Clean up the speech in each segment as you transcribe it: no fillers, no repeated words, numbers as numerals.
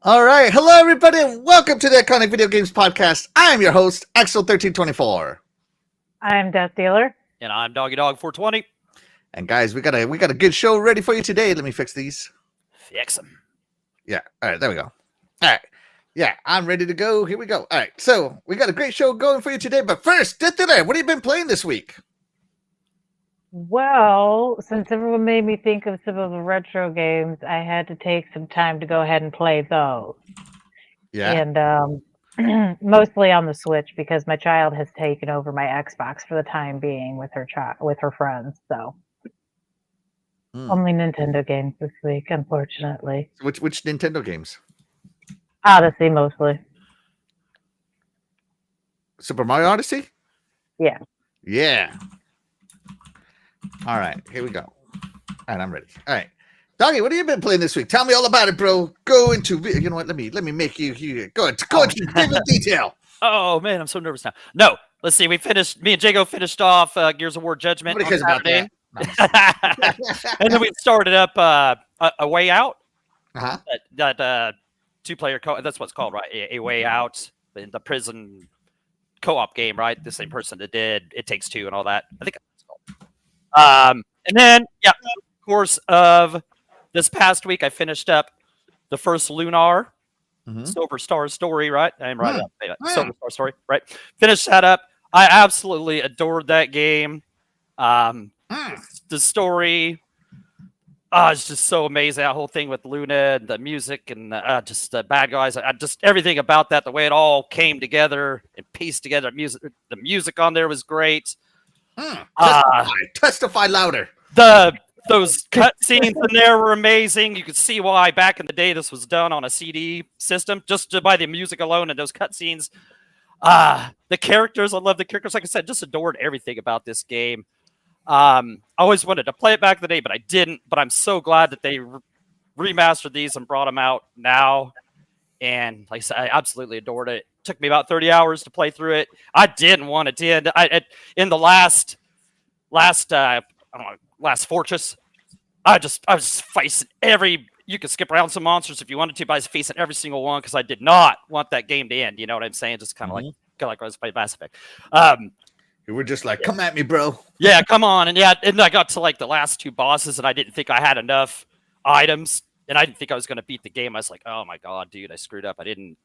All right. Hello, everybody, and welcome to the Iconic Video Games Podcast. I am your host, Axel1324. I'm Death Dealer. And I'm Doggy Dog 420. And guys, we got a good show ready for you today. Let me fix these. Fix 'em. Yeah. All right. There we go. All right. Yeah, I'm ready to go. Here we go. All right. So we got a great show going for you today. But first, Death Dealer, what have you been playing this week? Well, since everyone made me think of some of the retro games, I had to take some time to go ahead and play those. Yeah. And mostly on the Switch because my child has taken over my Xbox for the time being with her friends. So only Nintendo games this week, unfortunately. Which Nintendo games? Odyssey mostly. Super Mario Odyssey? Yeah. Yeah. All right, here we go. All right, I'm ready. All right, Doggy, what have you been playing this week? Tell me all about it, bro. Go into you know what? Let me make you go into vivid detail. Oh man, I'm so nervous now. No, let's see. Me and Jago finished off Gears of War Judgment. Nobody cares about that. And then we started up a Way Out. Uh-huh. That two-player that's what's called, right? A Way Out in the prison co-op game, right? The same person that did It Takes Two and all that. I think that's what it's called. And then, yeah, of course, of this past week, I finished up the first Lunar Silver Star Story, right? I'm right. Silver Star Story, right? Finished that up. I absolutely adored that game. The story, it's just so amazing. That whole thing with Luna and the music and just the bad guys. Just everything about that, the way it all came together and pieced together. The music on there was great. Testify louder. Those cutscenes in there were amazing. You could see why back in the day this was done on a CD system, just by the music alone and those cutscenes. The characters, I love the characters. Like I said, just adored everything about this game. I always wanted to play it back in the day, but I didn't. But I'm so glad that they remastered these and brought them out now. And like I said, I absolutely adored it. It took me about 30 hours to play through it. I didn't want it to end. In the last fortress, I was facing you could skip around some monsters if you wanted to, but I was facing every single one because I did not want that game to end. You know what I'm saying? Just kind of like I was playing Mass Effect. You were just like, come at me, bro. Yeah, come on. And I got to like the last two bosses and I didn't think I had enough items and I didn't think I was going to beat the game. I was like, oh my God, dude, I screwed up. I didn't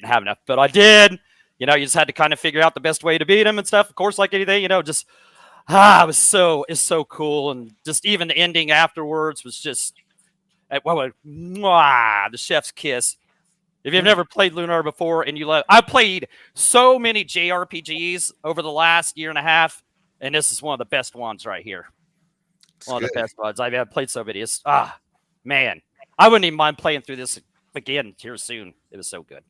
have enough, but I did. You know, you just had to kind of figure out the best way to beat him and stuff. Of course, like anything, just it's so cool. And just even the ending afterwards was just the chef's kiss. If you've never played Lunar before and I played so many JRPGs over the last year and a half, and this is one of the best ones right here. One of the best ones. I've played so many. Man, I wouldn't even mind playing through this again here soon. It was so good.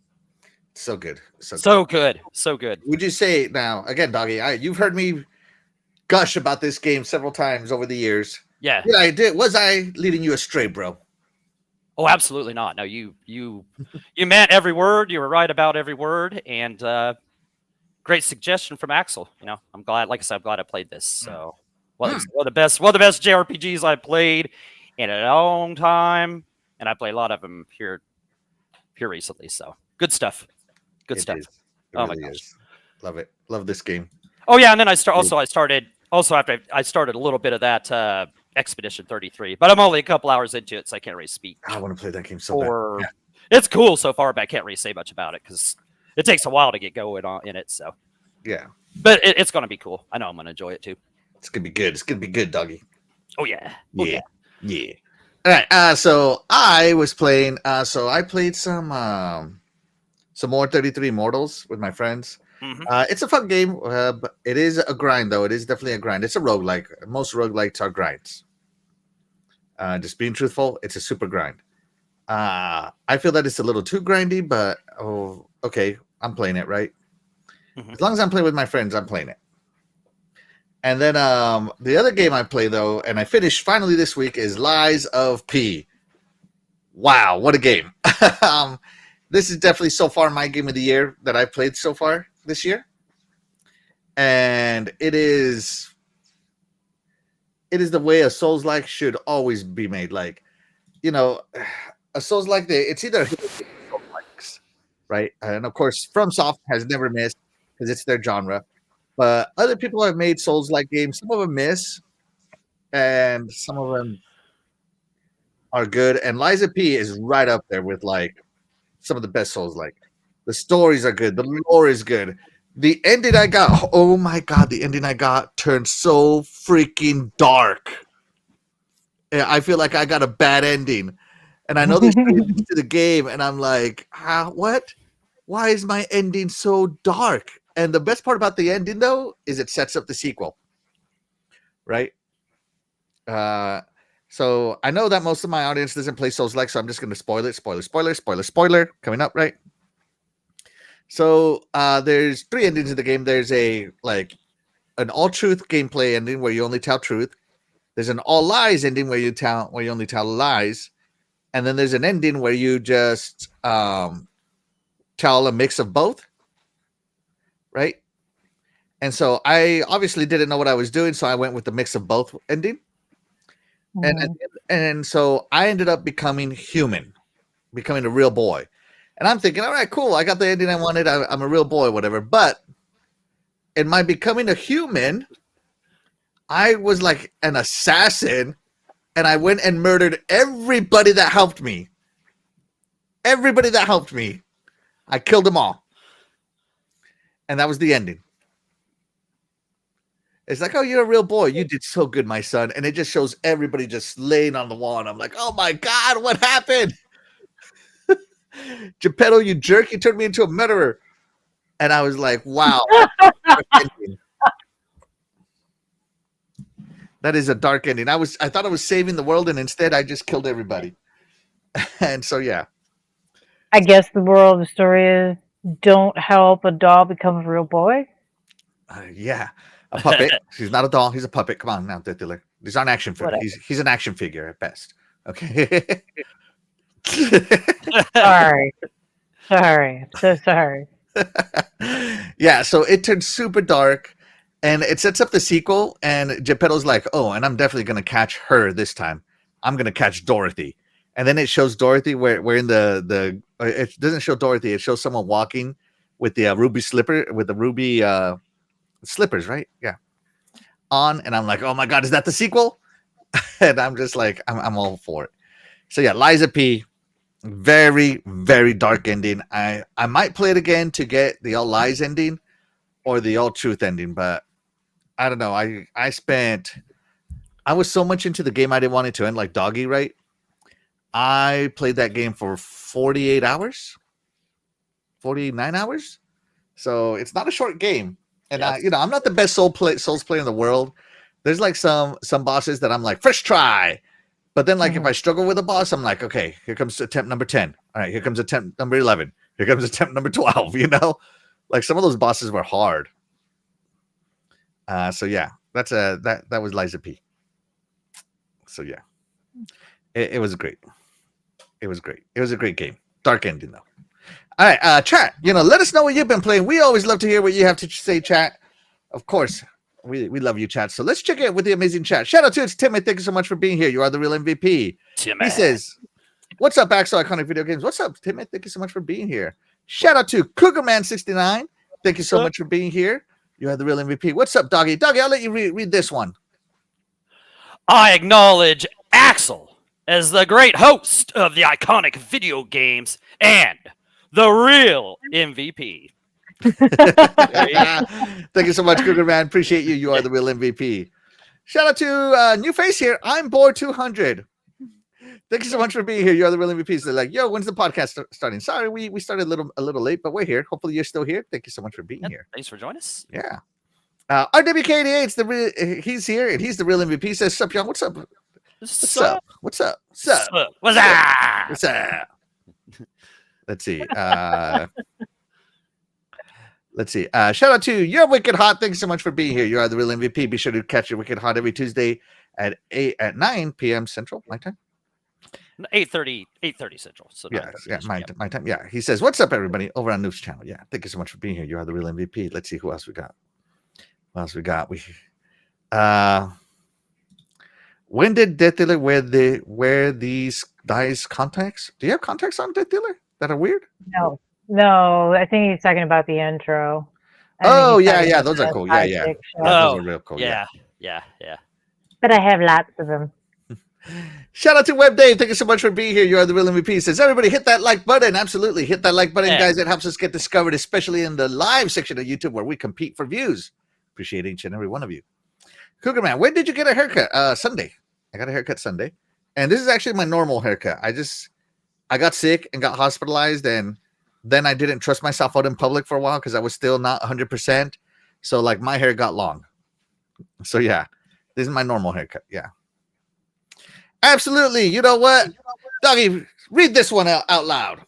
So good. So good. So good. Would you say now, again, Doggy, you've heard me gush about this game several times over the years. Yeah. Yeah, I did. Was I leading you astray, bro? Oh, absolutely not. No, you meant every word. You were right about every word, and great suggestion from Axel. I'm glad. Like I said, I'm glad I played this. So, one of the best JRPGs I played in a long time, and I played a lot of them here recently. So, good stuff. Good stuff. Oh my gosh, love it. Love this game. Oh yeah, and then I started a little bit of that. Expedition 33, but I'm only a couple hours into it, so I can't really speak. I want to play that game so bad. Yeah. It's cool so far, but I can't really say much about it because it takes a while to get going in it. So yeah, but it's gonna be cool. I know I'm gonna enjoy it too. It's gonna be good. It's gonna be good, Doggy. Oh yeah. Yeah. All right. So I was playing. So I played some more 33 Immortals with my friends. It's a fun game, but it is a grind, though. It is definitely a grind. It's a roguelike. Most roguelikes are grinds. Just being truthful, it's a super grind. I feel that it's a little too grindy, but okay, I'm playing it, right? As long as I'm playing with my friends, I'm playing it. And then the other game I play, though, and I finished finally this week, is Lies of P. Wow, what a game. This is definitely so far my game of the year that I've played so far this year. And it is the way a Souls-like should always be made. Like, a Souls-like, it's either right? And of course, FromSoft has never missed because it's their genre. But other people have made Souls-like games. Some of them miss, and some of them are good. And Liza P is right up there with like some of the best Souls-like. The stories are good. The lore is good. The ending I got, oh my god, the ending I got turned so freaking dark. Yeah, I feel like I got a bad ending. And I know there's endings to the game, and I'm like, what? Why is my ending so dark? And the best part about the ending, though, is it sets up the sequel. Right? So I know that most of my audience doesn't play Souls-like, so I'm just going to spoil it. Spoiler. Coming up, right? So there's 3 endings in the game. There's an all-truth gameplay ending where you only tell truth. There's an all-lies ending where you only tell lies. And then there's an ending where you just tell a mix of both, right? And so I obviously didn't know what I was doing, so I went with the mix of both ending. And so I ended up becoming human, becoming a real boy. And I'm thinking, all right, cool. I got the ending I wanted. I'm a real boy, whatever. But in my becoming a human, I was like an assassin, and I went and murdered everybody that helped me. Everybody that helped me. I killed them all. And that was the ending. It's like, oh, you're a real boy. You did so good, my son. And it just shows everybody just laying on the wall. And I'm like, oh my God, what happened? Geppetto, you jerk, you turned me into a murderer. And I was like, wow. That is a dark ending. I thought I was saving the world, and instead I just killed everybody. And so, yeah. I guess the moral of the story is don't help a doll become a real boy. Yeah. A puppet. He's not a doll. He's a puppet. Come on now, Death Dealer. He's not an action figure. He's an action figure at best. Okay. Sorry. I'm so sorry. Yeah, so it turned super dark, and it sets up the sequel, and Geppetto's like, oh, and I'm definitely going to catch her this time. I'm going to catch Dorothy. And then it shows Dorothy where in the it doesn't show Dorothy. It shows someone walking with the ruby slippers, right? Yeah. On, and I'm like, oh my God, is that the sequel? And I'm just like, I'm all for it. So yeah, Liza P, very, very dark ending. I might play it again to get the all lies ending or the all truth ending, but I don't know. I was so much into the game I didn't want it to end like Doggy, right? I played that game for 49 hours. So it's not a short game. And Yes. I'm not the best Souls player in the world. There's like some bosses that I'm like, first try. But then like if I struggle with a boss, I'm like, okay, here comes attempt number 10. All right, here comes attempt number 11. Here comes attempt number 12, Like some of those bosses were hard. So yeah, that was Liza P. So yeah. It was great. It was great. It was a great game. Dark ending though. All right, chat. Let us know what you've been playing. We always love to hear what you have to say, chat. Of course, we love you, chat. So let's check it with the amazing chat. Shout out to it's Timmy. Thank you so much for being here. You are the real MVP. Timmy. He says, "What's up, Axel Iconic Video Games? What's up, Timmy? Thank you so much for being here." Shout out to Cougarman69. Thank you so much for being here. You are the real MVP. What's up, Doggy? Doggy, I'll let you read this one. I acknowledge Axel as the great host of the Iconic Video Games and the real MVP. Thank you so much, Cougar Man. Appreciate you. You are the real MVP. Shout out to new face here. I'm Bored 200. Thank you so much for being here. You are the real MVP. They're like, yo, when's the podcast starting? Sorry, we started a little late, but we're here. Hopefully you're still here. Thank you so much for being here. Thanks for joining us. Yeah. RWK88, he's here and he's the real MVP. He says, sup, young? What's up? What's up? What's up? What's up? What's up? Let's see. Let's see. Shout out to You're Wicked Hot. Thanks so much for being here. You are the real MVP. Be sure to catch your Wicked Hot every Tuesday at 9 p.m. Central, my time. 8:30 Central. So yeah, my time. Yeah. He says, what's up, everybody, over on Noob's channel. Yeah. Thank you so much for being here. You are the real MVP. Let's see who else we got. When did Death Dealer wear these guys contacts? Do you have contacts on, Death Dealer, that are weird? No. No, I think he's talking about the intro. I think Oh he's yeah, talking yeah, about those are the cool. Yeah, yeah. sidekick show. Yeah, those Oh, are real cool. yeah. But I have lots of them. Shout out to Web Dave. Thank you so much for being here. You are the real MVP. Says everybody hit that like button. Absolutely. Hit that like button, Yeah. guys. It helps us get discovered, especially in the live section of YouTube where we compete for views. Appreciate each and every one of you. Cougar Man, when did you get a haircut? Sunday. I got a haircut Sunday. And this is actually my normal haircut. I got sick and got hospitalized, and then I didn't trust myself out in public for a while because I was still not 100%. So like my hair got long. So yeah, this is my normal haircut. Yeah. Absolutely. You know what? Doggy, read this one out loud.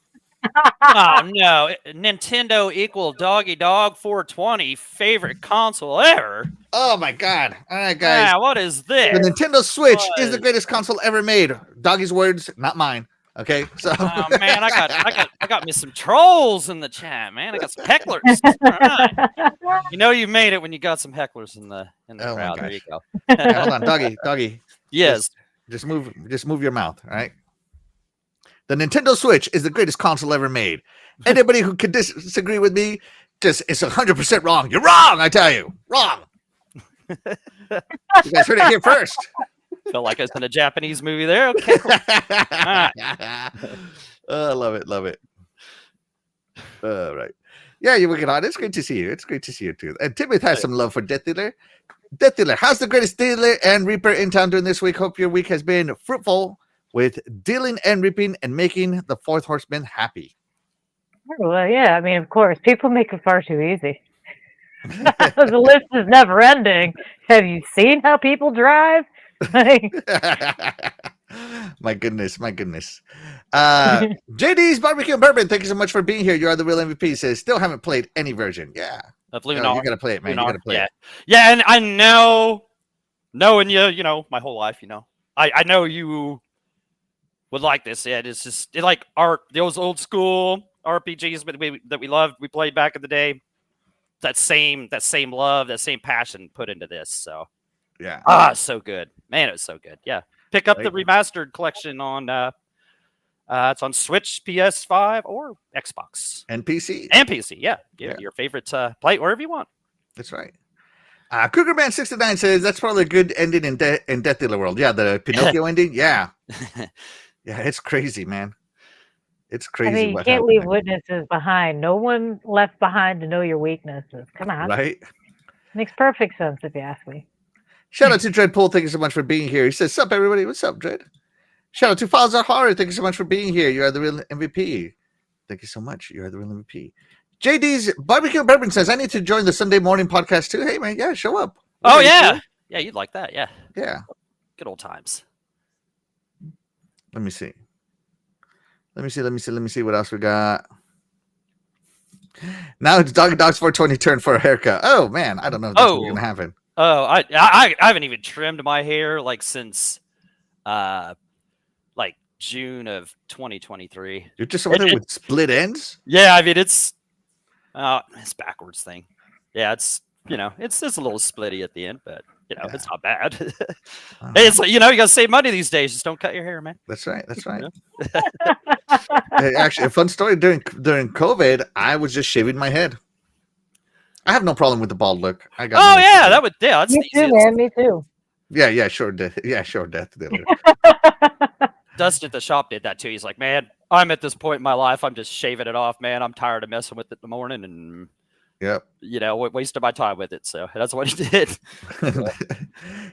Oh no, Nintendo equal doggy dog 420 favorite console ever. Oh my god. All right, guys. Yeah, what is this? The Nintendo Switch is the What? greatest console ever made. Doggy's words, not mine. Okay. So Oh man, I got me some trolls in the chat, man. I got some hecklers. All right. You know you made it when you got some hecklers in the Oh my crowd. There gosh. you go. Yeah, hold on, Doggy. Yes. Just move your mouth, all right? The Nintendo Switch is the greatest console ever made. Anybody who could disagree with me just is 100% wrong. You're wrong, I tell you. Wrong. You guys heard it here first. Felt like I was in a Japanese movie there. Okay. Oh, I love it. All right. Yeah, you're working on it. It's great to see you. It's great to see you too. And Timothy has some love for Death Dealer. Death Dealer, how's the greatest dealer and reaper in town doing this week? Hope your week has been fruitful with dealing and reaping and making the fourth horseman happy. Well, yeah, I mean, of course, people make it far too easy. The list is never ending. Have you seen how people drive? Like, My goodness. JD's Barbecue and Bourbon, thank you so much for being here. You are the real MVP. Says, still haven't played any version. Yeah. Of No, Lunar. you gotta play it, man. You gotta play yeah. it. Yeah, and I know, knowing you know, my whole life, you know, I know you would like this. Yeah, it's just like those old school RPGs that we loved, we played back in the day. That same love, that same passion put into this. So Yeah. so good, man. It was so good. Yeah, pick up the remastered collection on it's on Switch, PS5, or Xbox And PC. and PC. Yeah, Yeah. your favorite play it wherever you want. That's right. Cougarman69 says that's probably a good ending in Death Dealer World. Yeah, the Pinocchio ending. Yeah. Yeah, it's crazy, man. It's crazy. I mean, you what can't happened leave there, witnesses behind. No one left behind to know your weaknesses. Come on. right? Makes perfect sense if you ask me. Shout out to Dreadpool. Thank you so much for being here. He says, sup, everybody. What's up, Dread? Shout out to Falls of Horror. Thank you so much for being here. You are the real MVP. Thank you so much. You are the real MVP. JD's Barbecue and Bourbon says, I need to join the Sunday morning podcast too. Hey, man. Yeah, show up. Oh Okay, yeah, cool. yeah, you'd like that. Yeah, Yeah. good old times. Let me see. Let me see what else we got. Now it's Dog's 420 turn for a haircut. Oh man, I don't know if that's what's gonna happen. Oh, I haven't even trimmed my hair like since like June of 2023. You're just over there with split ends? Yeah, I mean it's backwards thing. Yeah, it's it's a little splitty at the end, but it's not bad. Hey, it's like, you gotta save money these days. Just don't cut your hair, man. That's right. Hey, actually, a fun story during COVID, I was just shaving my head. I have no problem with the bald look. I got that's Me the too, easiest. man. Me too. Yeah, sure. Death Dealer. Dustin at the shop did that too. He's like, man, I'm at this point in my life, I'm just shaving it off, man. I'm tired of messing with it in the morning and Yep. wasting my time with it. So that's what he did.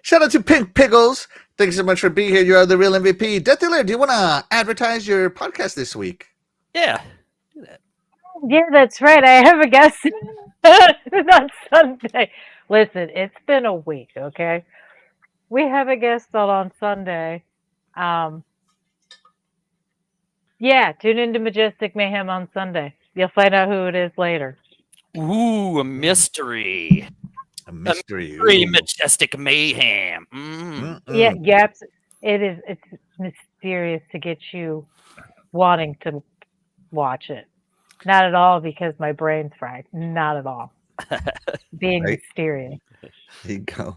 Shout out to Pink Pickles. Thanks so much for being here. You are the real MVP. Death Dealer, do you want to advertise your podcast this week? Yeah. Do that. Yeah, that's right. I have a guest on Sunday. Listen, it's been a week, okay? We have a guest on Sunday. Yeah, tune into Majestic Mayhem on Sunday. You'll find out who it is later. Ooh, a mystery. A mystery. Very Ooh. majestic mayhem. Mm. Yeah, yes, it is. It's mysterious to get you wanting to watch it. Not at all because my brain's fried. Not at all. Being Right. mysterious. There you go.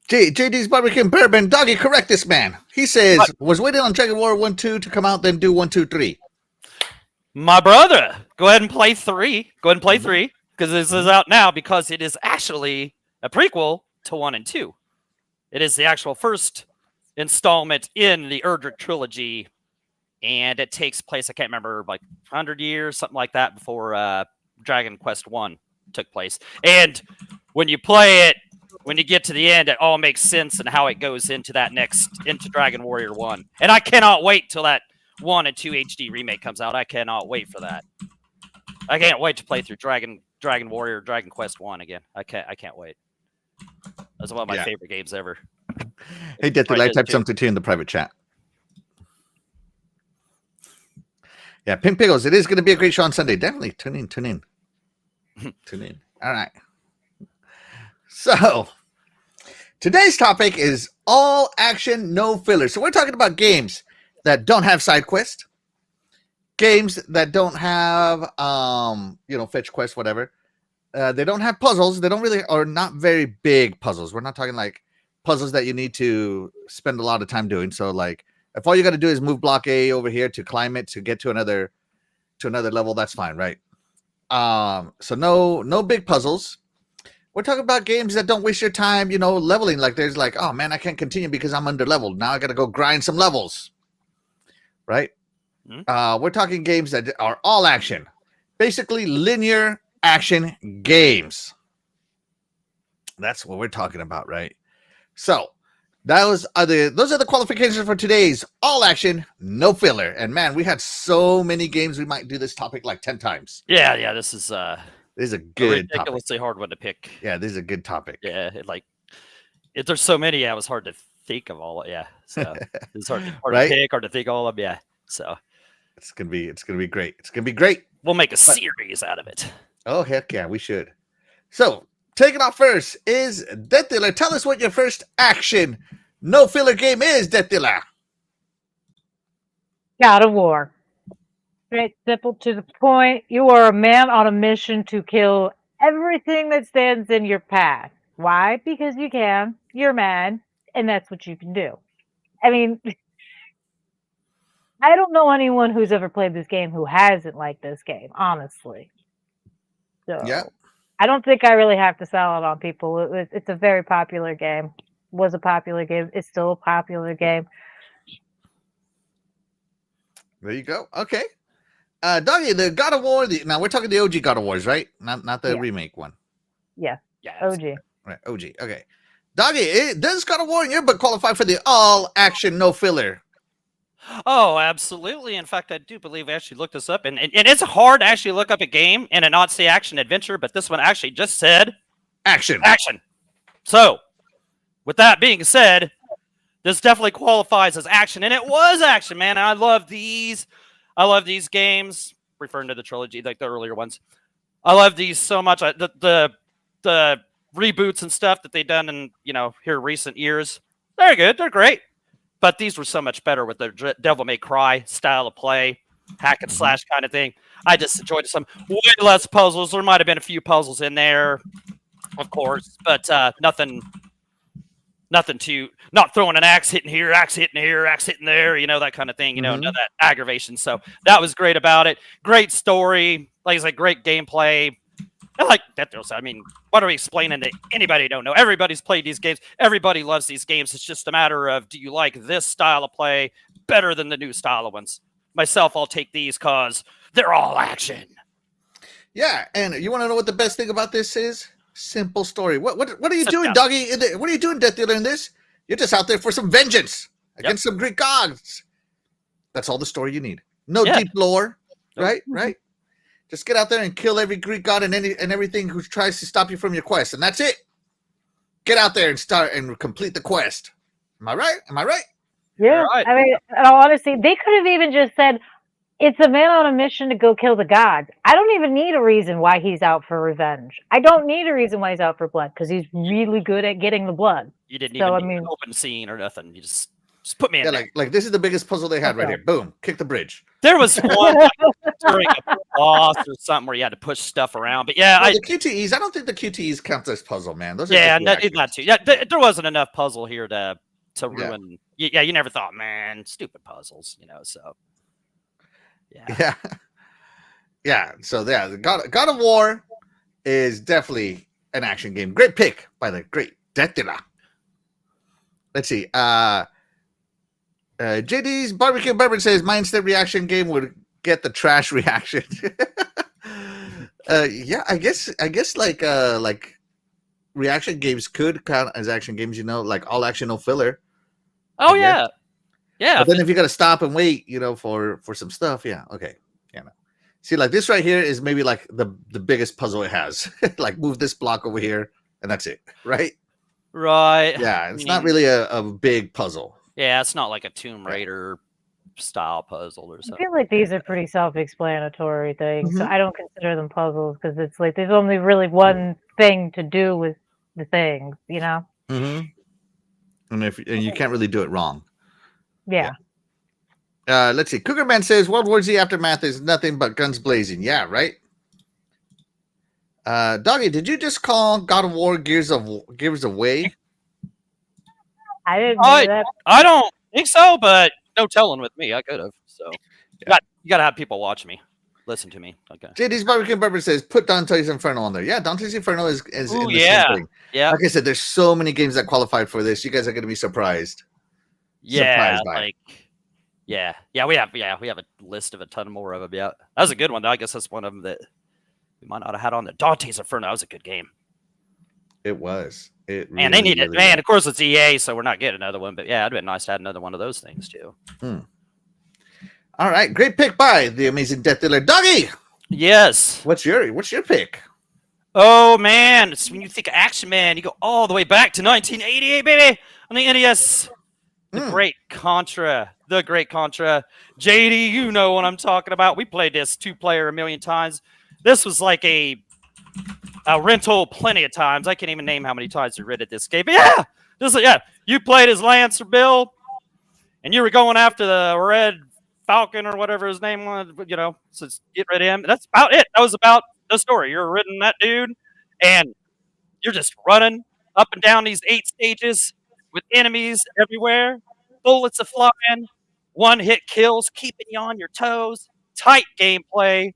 JD's Barbecue and Bourbon. Doggy, correct this man. He says, was waiting on Dragon War 1-2 to come out, then do 1-2-3. My brother, go ahead and play 3. Go ahead and play 3 because this is out now because it is actually a prequel to 1 and 2. It is the actual first installment in the Erdrick trilogy, and it takes place, I can't remember, like 100 years, something like that, before Dragon Quest 1 took place. And when you play it, when you get to the end, it all makes sense and how it goes into Dragon Warrior 1. And I cannot wait till that 1 and 2 HD remake comes out. I cannot wait for that. I can't wait to play through Dragon Warrior, Dragon Quest 1 again. I can't wait. That's one of my favorite games ever. Hey, Deathly Light, type something to you in the private chat. Yeah, Pink Pickles, it is going to be a great show on Sunday. Definitely tune in. Tune in. All right. So, today's topic is all action, no filler. So, we're talking about games that don't have side quests, games that don't have, fetch quests, whatever. They don't have puzzles. They don't really, or not very big puzzles. We're not talking like puzzles that you need to spend a lot of time doing. So, like, if all you got to do is move block A over here to climb it to get to another level, that's fine, right? So no big puzzles. We're talking about games that don't waste your time, leveling. Like there's like, oh man, I can't continue because I'm under leveled. Now I got to go grind some levels, right? We're talking games that are all action, basically linear action games. That's what we're talking about, right? So those are the qualifications for today's all action, no filler. And man, we had so many games. We might do this topic like 10 times. Yeah. This is a good ridiculously hard one to pick. Yeah, this is a good topic. Yeah, there's so many. Yeah, it was hard to think of all. Yeah, so it's hard right? to pick, hard to think all of them. Yeah, so it's gonna be great. It's gonna be great. We'll make a series out of it. Oh heck yeah, we should. So taking off first is Death Dealer. Tell us what your first action no filler game is, Death Dealer. God of War. Straight, simple, to the point. You are a man on a mission to kill everything that stands in your path. Why? Because you can. You're mad, and that's what you can do. I mean, I don't know anyone who's ever played this game who hasn't liked this game, honestly. So, yeah. I don't think I really have to sell it on people. It's a very popular game. Was a popular game. It's still a popular game. There you go. Okay. Doggy, the God of War. Now we're talking the OG God of Wars, right? Not the remake one. Yeah. OG. Right. OG. Okay. Doggy, does God of War in your book qualify for the all action, no filler? Oh, absolutely. In fact, I do believe I actually looked this up, and it's hard to actually look up a game and not say action adventure, but this one actually just said action. So, with that being said, this definitely qualifies as action, and it was action, man. I love these games, referring to the trilogy, like the earlier ones. I love these so much. The reboots and stuff that they've done in here recent years, they're good, they're great. But these were so much better with the Devil May Cry style of play, hack and slash kind of thing. I just enjoyed some way less puzzles. There might have been a few puzzles in there, of course, but nothing to not throwing an axe hitting here, axe hitting here, axe hitting there, that kind of thing, none of that aggravation. So that was great about it. Great story. Like I said, great gameplay. I like that. I mean, what are we explaining to anybody who don't know? Everybody's played these games. Everybody loves these games. It's just a matter of, do you like this style of play better than the new style of ones? Myself, I'll take these because they're all action. Yeah, and you want to know what the best thing about this is? Simple story. What are you doing, Doggy? What are you doing, Death Dealer, in this? You're just out there for some vengeance against some Greek gods. That's all the story you need. No deep lore, right? Right. Just get out there and kill every Greek god and everything who tries to stop you from your quest, and that's it. Get out there and start and complete the quest. Am I right? Yeah. Right. I mean, in all honesty, they could have even just said, it's a man on a mission to go kill the gods. I don't even need a reason why he's out for revenge. I don't need a reason why he's out for blood, because he's really good at getting the blood. You didn't even need an open scene or nothing. You just put me in there. Like this is the biggest puzzle they had right here. Boom, kick the bridge. There was one during a boss or something where you had to push stuff around. But yeah, the QTEs, I don't think the QTEs count as puzzle, man. Those are not too. Yeah, there wasn't enough puzzle here to ruin. Yeah, you never thought, man, stupid puzzles, so. Yeah. yeah. So yeah, the God of War is definitely an action game. Great pick by the great Detila. Let's see. JD's barbecue bourbon says my instant reaction game would get the trash reaction. Yeah, I guess like reaction games could count as action games, like all action, no filler. Oh I guess. yeah. But then if you got to stop and wait, for some stuff, yeah, okay, yeah. No. See, like this right here is maybe like the biggest puzzle it has. Like move this block over here, and that's it, right? Right. Yeah, it's not really a big puzzle. Yeah, it's not like a Tomb Raider style puzzle or I something. feel like these are pretty self-explanatory things. So Mhm. I don't consider them puzzles because it's like there's only really one thing to do with the things, Mm-hmm. And you can't really do it wrong. Yeah. Let's see. Cougar Man says World War Z Aftermath is nothing but guns blazing. Yeah, right. Doggy, did you just call God of War Gears Away? I didn't know that. I don't think so, but no telling with me. I could have. So you got to have people watch me, listen to me. Okay. JD's Barbecue Barber says put Dante's Inferno on there. Yeah, Dante's Inferno is Ooh, in the yeah. same thing. Yeah. Like I said, there's so many games that qualified for this. You guys are going to be surprised. Yeah, Surprised by it. like yeah, we have a list of a ton more of them. Yeah, that was a good one. Though. I guess that's one of them that we might not have had on there. Dante's Inferno, that was a good game. It was. It Man, they need it. really Man, was. of course it's EA, so we're not getting another one. But yeah, it'd been nice to add another one of those things too. All right, great pick by the amazing Death Dealer. Doggy, Yes. what's your pick? Oh man, it's when you think of Action Man, you go all the way back to 1988, baby, on the NES. The great Contra. JD, you know what I'm talking about. We played this 2-player a million times. This was like a rental plenty of times. I can't even name how many times we rented this game. But yeah, you played as Lancer Bill, and you were going after the Red Falcon or whatever his name was. So get rid of him. That's about it. That was about the story. You're riding that dude, and you're just running up and down these 8 stages with enemies everywhere. Bullets are flying. One-hit kills, keeping you on your toes. Tight gameplay.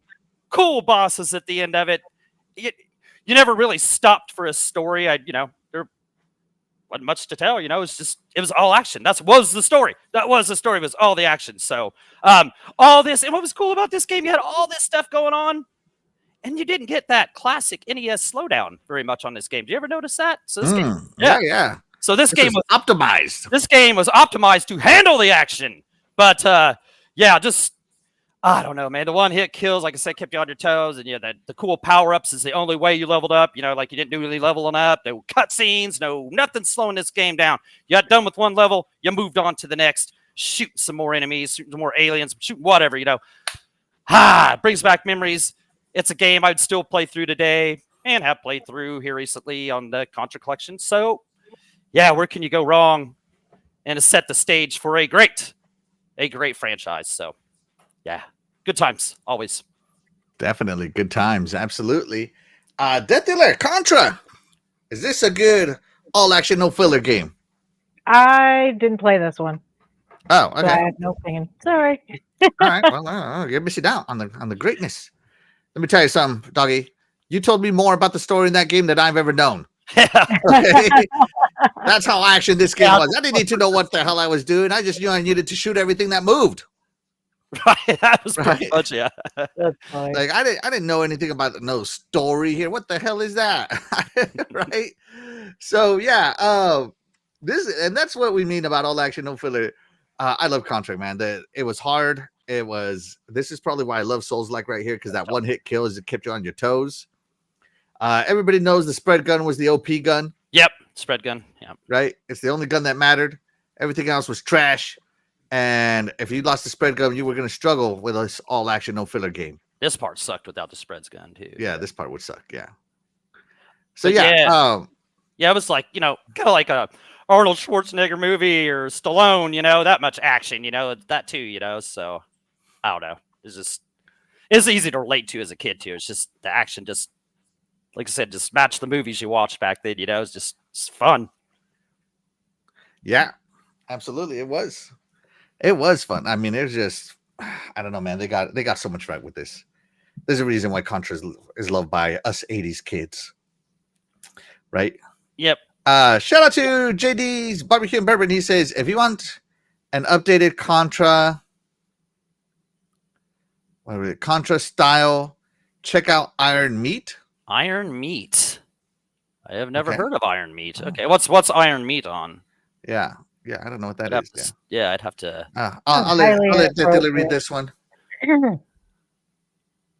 Cool bosses at the end of it. You never really stopped for a story. There wasn't much to tell. It was all action. That was the story. It was all the action. So all this, and what was cool about this game, you had all this stuff going on, and you didn't get that classic NES slowdown very much on this game. Do you ever notice that? So this game, Yeah. So this game was optimized. This game was optimized to handle the action. But just I don't know, man. The one-hit kills, like I said, kept you on your toes, and the cool power-ups is the only way you leveled up. Like you didn't do any leveling up. No cutscenes, nothing slowing this game down. You got done with one level, you moved on to the next, shoot some more enemies, shoot some more aliens, shoot whatever. It brings back memories. It's a game I'd still play through today and have played through here recently on the Contra Collection. So, yeah, where can you go wrong? And to set the stage for a great franchise. So, yeah, good times always. Definitely good times. Absolutely. Death Dealer Contra. Is this a good all action no filler game? I didn't play this one. Oh, So okay. I have no opinion. Sorry. All right. Well, you're missing out on the greatness. Let me tell you something, Doggy. You told me more about the story in that game than I've ever known. Okay? That's how action this game was. I didn't need to know what the hell I was doing. I just knew I needed to shoot everything that moved. Right, that was pretty much, yeah. That's fine. Like I didn't know anything about no story here. What the hell is that? Right? So yeah, that's what we mean about all action no filler. I love Contra, man. It was hard. This is probably why I love Souls like right here, because that one hit kill is kept you on your toes. Everybody knows the spread gun was the OP gun. Yep, spread gun. Yeah, right. It's the only gun that mattered. Everything else was trash. And if you lost the spread gun, you were going to struggle with this all action no filler game. This part sucked without the spreads gun too. Yeah, this part would suck. Yeah. So But yeah, it was like kind of like a Arnold Schwarzenegger movie or Stallone. That much action. That too. So I don't know. It's easy to relate to as a kid too. It's just the action, just like I said, just match the movies you watched back then. It's fun. yeah, absolutely. It was fun. I mean, it's just, I don't know, man. They got so much right with this. There's a reason why Contra is loved by us 80s kids. Right? Yep. Shout out to JD's Barbecue and Bourbon. He says, if you want an updated Contra style, check out Iron Meat. Iron Meat. I have never Okay. heard of Iron Meat. Okay, what's Iron Meat on? Yeah, I don't know what that I'd have is. to- yeah, I'd have to. I'll Highly let Tilly read inappropriate. this one.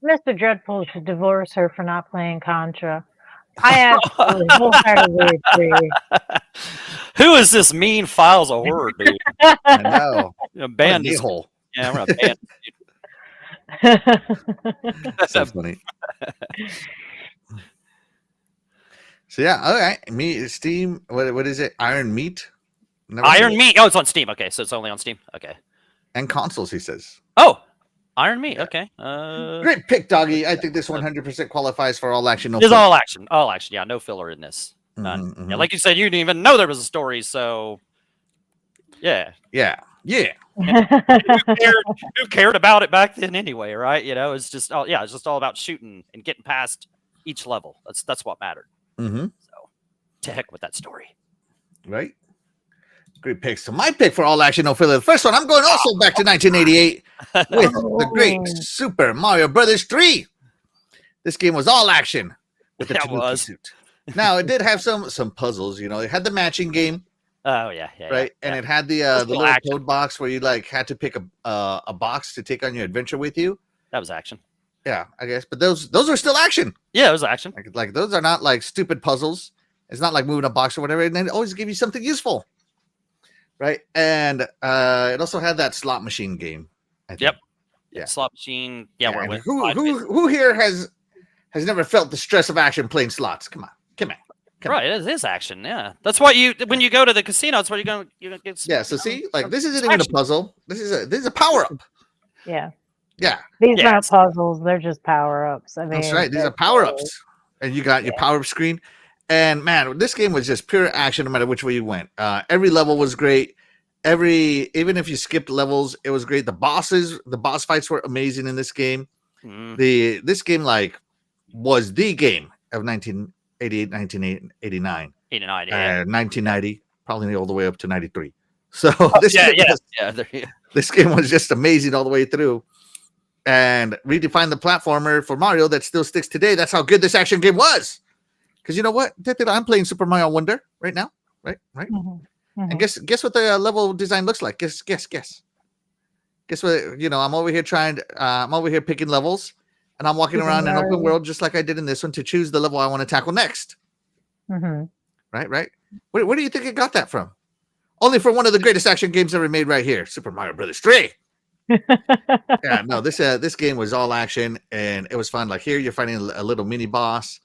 Mr. Dreadful should divorce her for not playing Contra. I absolutely wholeheartedly agree. Who is this mean files a word, dude? I know. Band What a is, hole. yeah, we're a band. So funny. So yeah, all right. Steam. What is it? Iron Meat. Never heard Iron it. Meat. Oh, it's on Steam. Okay, so it's only on Steam. Okay. And consoles. He says. Oh, Iron Meat. Yeah. Okay. Great pick, doggy. I think this 100% qualifies for all action. No It's filler. all action. All action. Yeah, no filler in this. None. Mhm, Yeah, mhm. like you said, you didn't even know there was a story. So, yeah. Yeah. Who cared about it back then anyway, right? It's just it's just all about shooting and getting past each level. That's what mattered. Mm-hmm. So, to heck with that story. Right. Great pick. So my pick for all action, no filler. The first one, I'm going also back to 1988 with the great Super Mario Brothers 3. This game was all action with the That Tanuki was. suit. Now it did have some puzzles. It had the matching game, Oh yeah, right? And yeah. it had the Little little action. code box where you like had to pick a box to take on your adventure with you. That was action. Yeah, I guess. But those are still action. Yeah, it was action. Like those are not like stupid puzzles. It's not like moving a box or whatever. And they always give you something useful, right? And it also had that slot machine game. I think. Yep. Yeah. Slot machine. Yeah, where it And went who here has never felt the stress of action playing slots? Come on. Come right, it is action. Yeah, that's why when you go to the casino, it's where you're gonna get. Yeah. So see, like this isn't even a puzzle. This is a power up. Yeah. Yeah, These Yeah, aren't puzzles, they're just power ups. I mean, that's right. These they're are power ups, and you got your power up screen. And man, this game was just pure action, no matter which way you went. Every level was great. Even if you skipped levels, it was great. The boss fights were amazing in this game. Mm, This game was the game of 1988, 1989, 89. Yeah. 1990, probably all the way up to 93. So this Yeah. game Yeah. was- Yeah. There you go. this game was just amazing all the way through, and redefined the platformer for Mario that still sticks today. That's how good this action game was. Because you know what? I'm playing Super Mario Wonder right now. Right. Mhm, And mhm. guess what the level design looks like. Guess what? I'm over here I'm over here picking levels, and I'm walking Super around an open Mario. world just like I did in this one to choose the level I want to tackle next. Mhm. Right. Where do you think it got that from? Only from one of the greatest action games ever made, right here, Super Mario Brothers 3. Yeah, no, this game was all action and it was fun. Like here, you're fighting a little mini boss,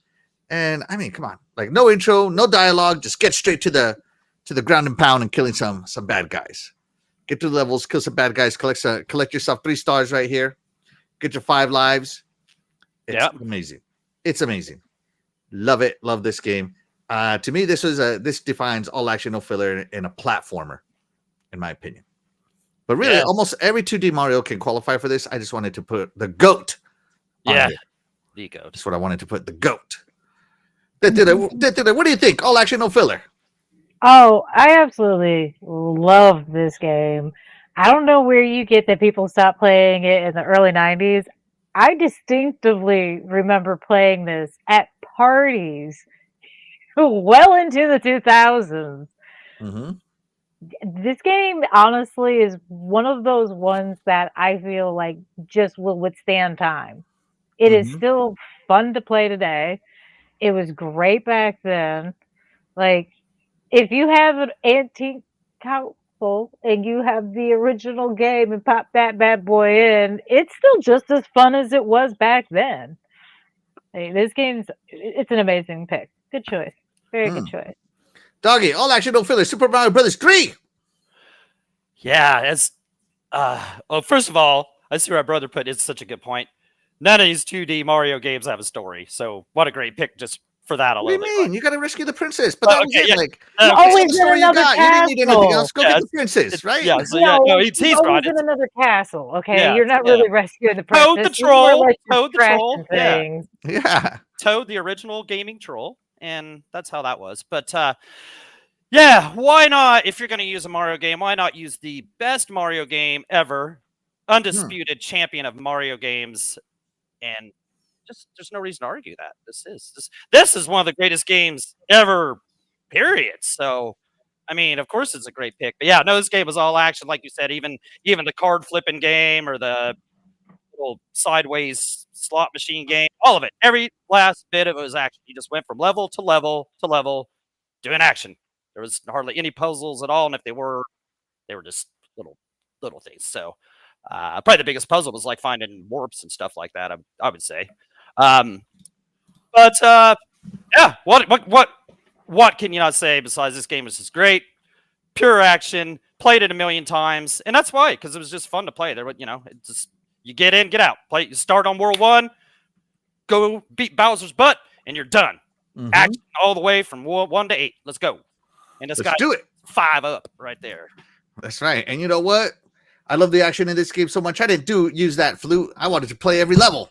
and I mean, come on, like no intro, no dialogue, just get straight to the ground and pound and killing some bad guys. Get to the levels, kill some bad guys, collect yourself 3 stars right here, get your 5 lives. It's Yep. amazing. It's amazing. Love it. Love this game. To me, this defines all action, no filler in a platformer, in my opinion. But really, Yeah. almost every 2D Mario can qualify for this. I just wanted to put the GOAT. on Yeah. here. The goat. That's what I wanted to put, the GOAT. What do you think? All action, no filler. Oh, I absolutely love this game. I don't know where you get that people stopped playing it in the early 90s. I distinctively remember playing this at parties well into the 2000s. Mm-hmm. This game, honestly, is one of those ones that I feel like just will withstand time. It is Mhm. still fun to play today. It was great back then. Like, if you have an antique console and you have the original game and pop that bad boy in, it's still just as fun as it was back then. Hey, it's an amazing pick. Good choice. Very good choice. Doggy, all action, no filler. Super Mario Brothers 3. Yeah, it's first of all, I see where my brother put it's such a good point. None of these 2D Mario games have a story. So what a great pick just for that What do you alone. mean? You got to rescue the princess, but Oh, that was okay, it. yeah. Like, He's Okay, that's always the in story you another got. You didn't need anything castle. else. Go Yeah, get the princess, right? Yeah, so yeah, no, He's he's always right. in It's, another castle. Okay, yeah, you're not yeah. really rescuing the Toad the princess. You're more troll, like Toad the trashing troll, yeah. things. Yeah. Toad, the original gaming troll, and that's how that was. But yeah, why not? If you're going to use a Mario game, why not use the best Mario game ever, undisputed champion of Mario games, and just there's no reason to argue that this is one of the greatest games ever. Period. So, I mean, of course, it's a great pick. But yeah, no, this game was all action, like you said. Even the card flipping game or the little sideways slot machine game, all of it, every last bit of it was action. You just went from level to level to level doing action. There was hardly any puzzles at all, and if they were just little things. So probably the biggest puzzle was like finding warps and stuff like that. I would say. But yeah, what can you not say besides this game is just great, pure action. Played it a million times, and that's why, because it was just fun to play. There, it just you get in, get out, play. You start on World 1, go beat Bowser's butt, and you're done. Mhm. Action all the way from 1 to 8. Let's go. And this Let's guy do it. 5 up right there. That's right. And you know what? I love the action in this game so much. I didn't use that flute. I wanted to play every level.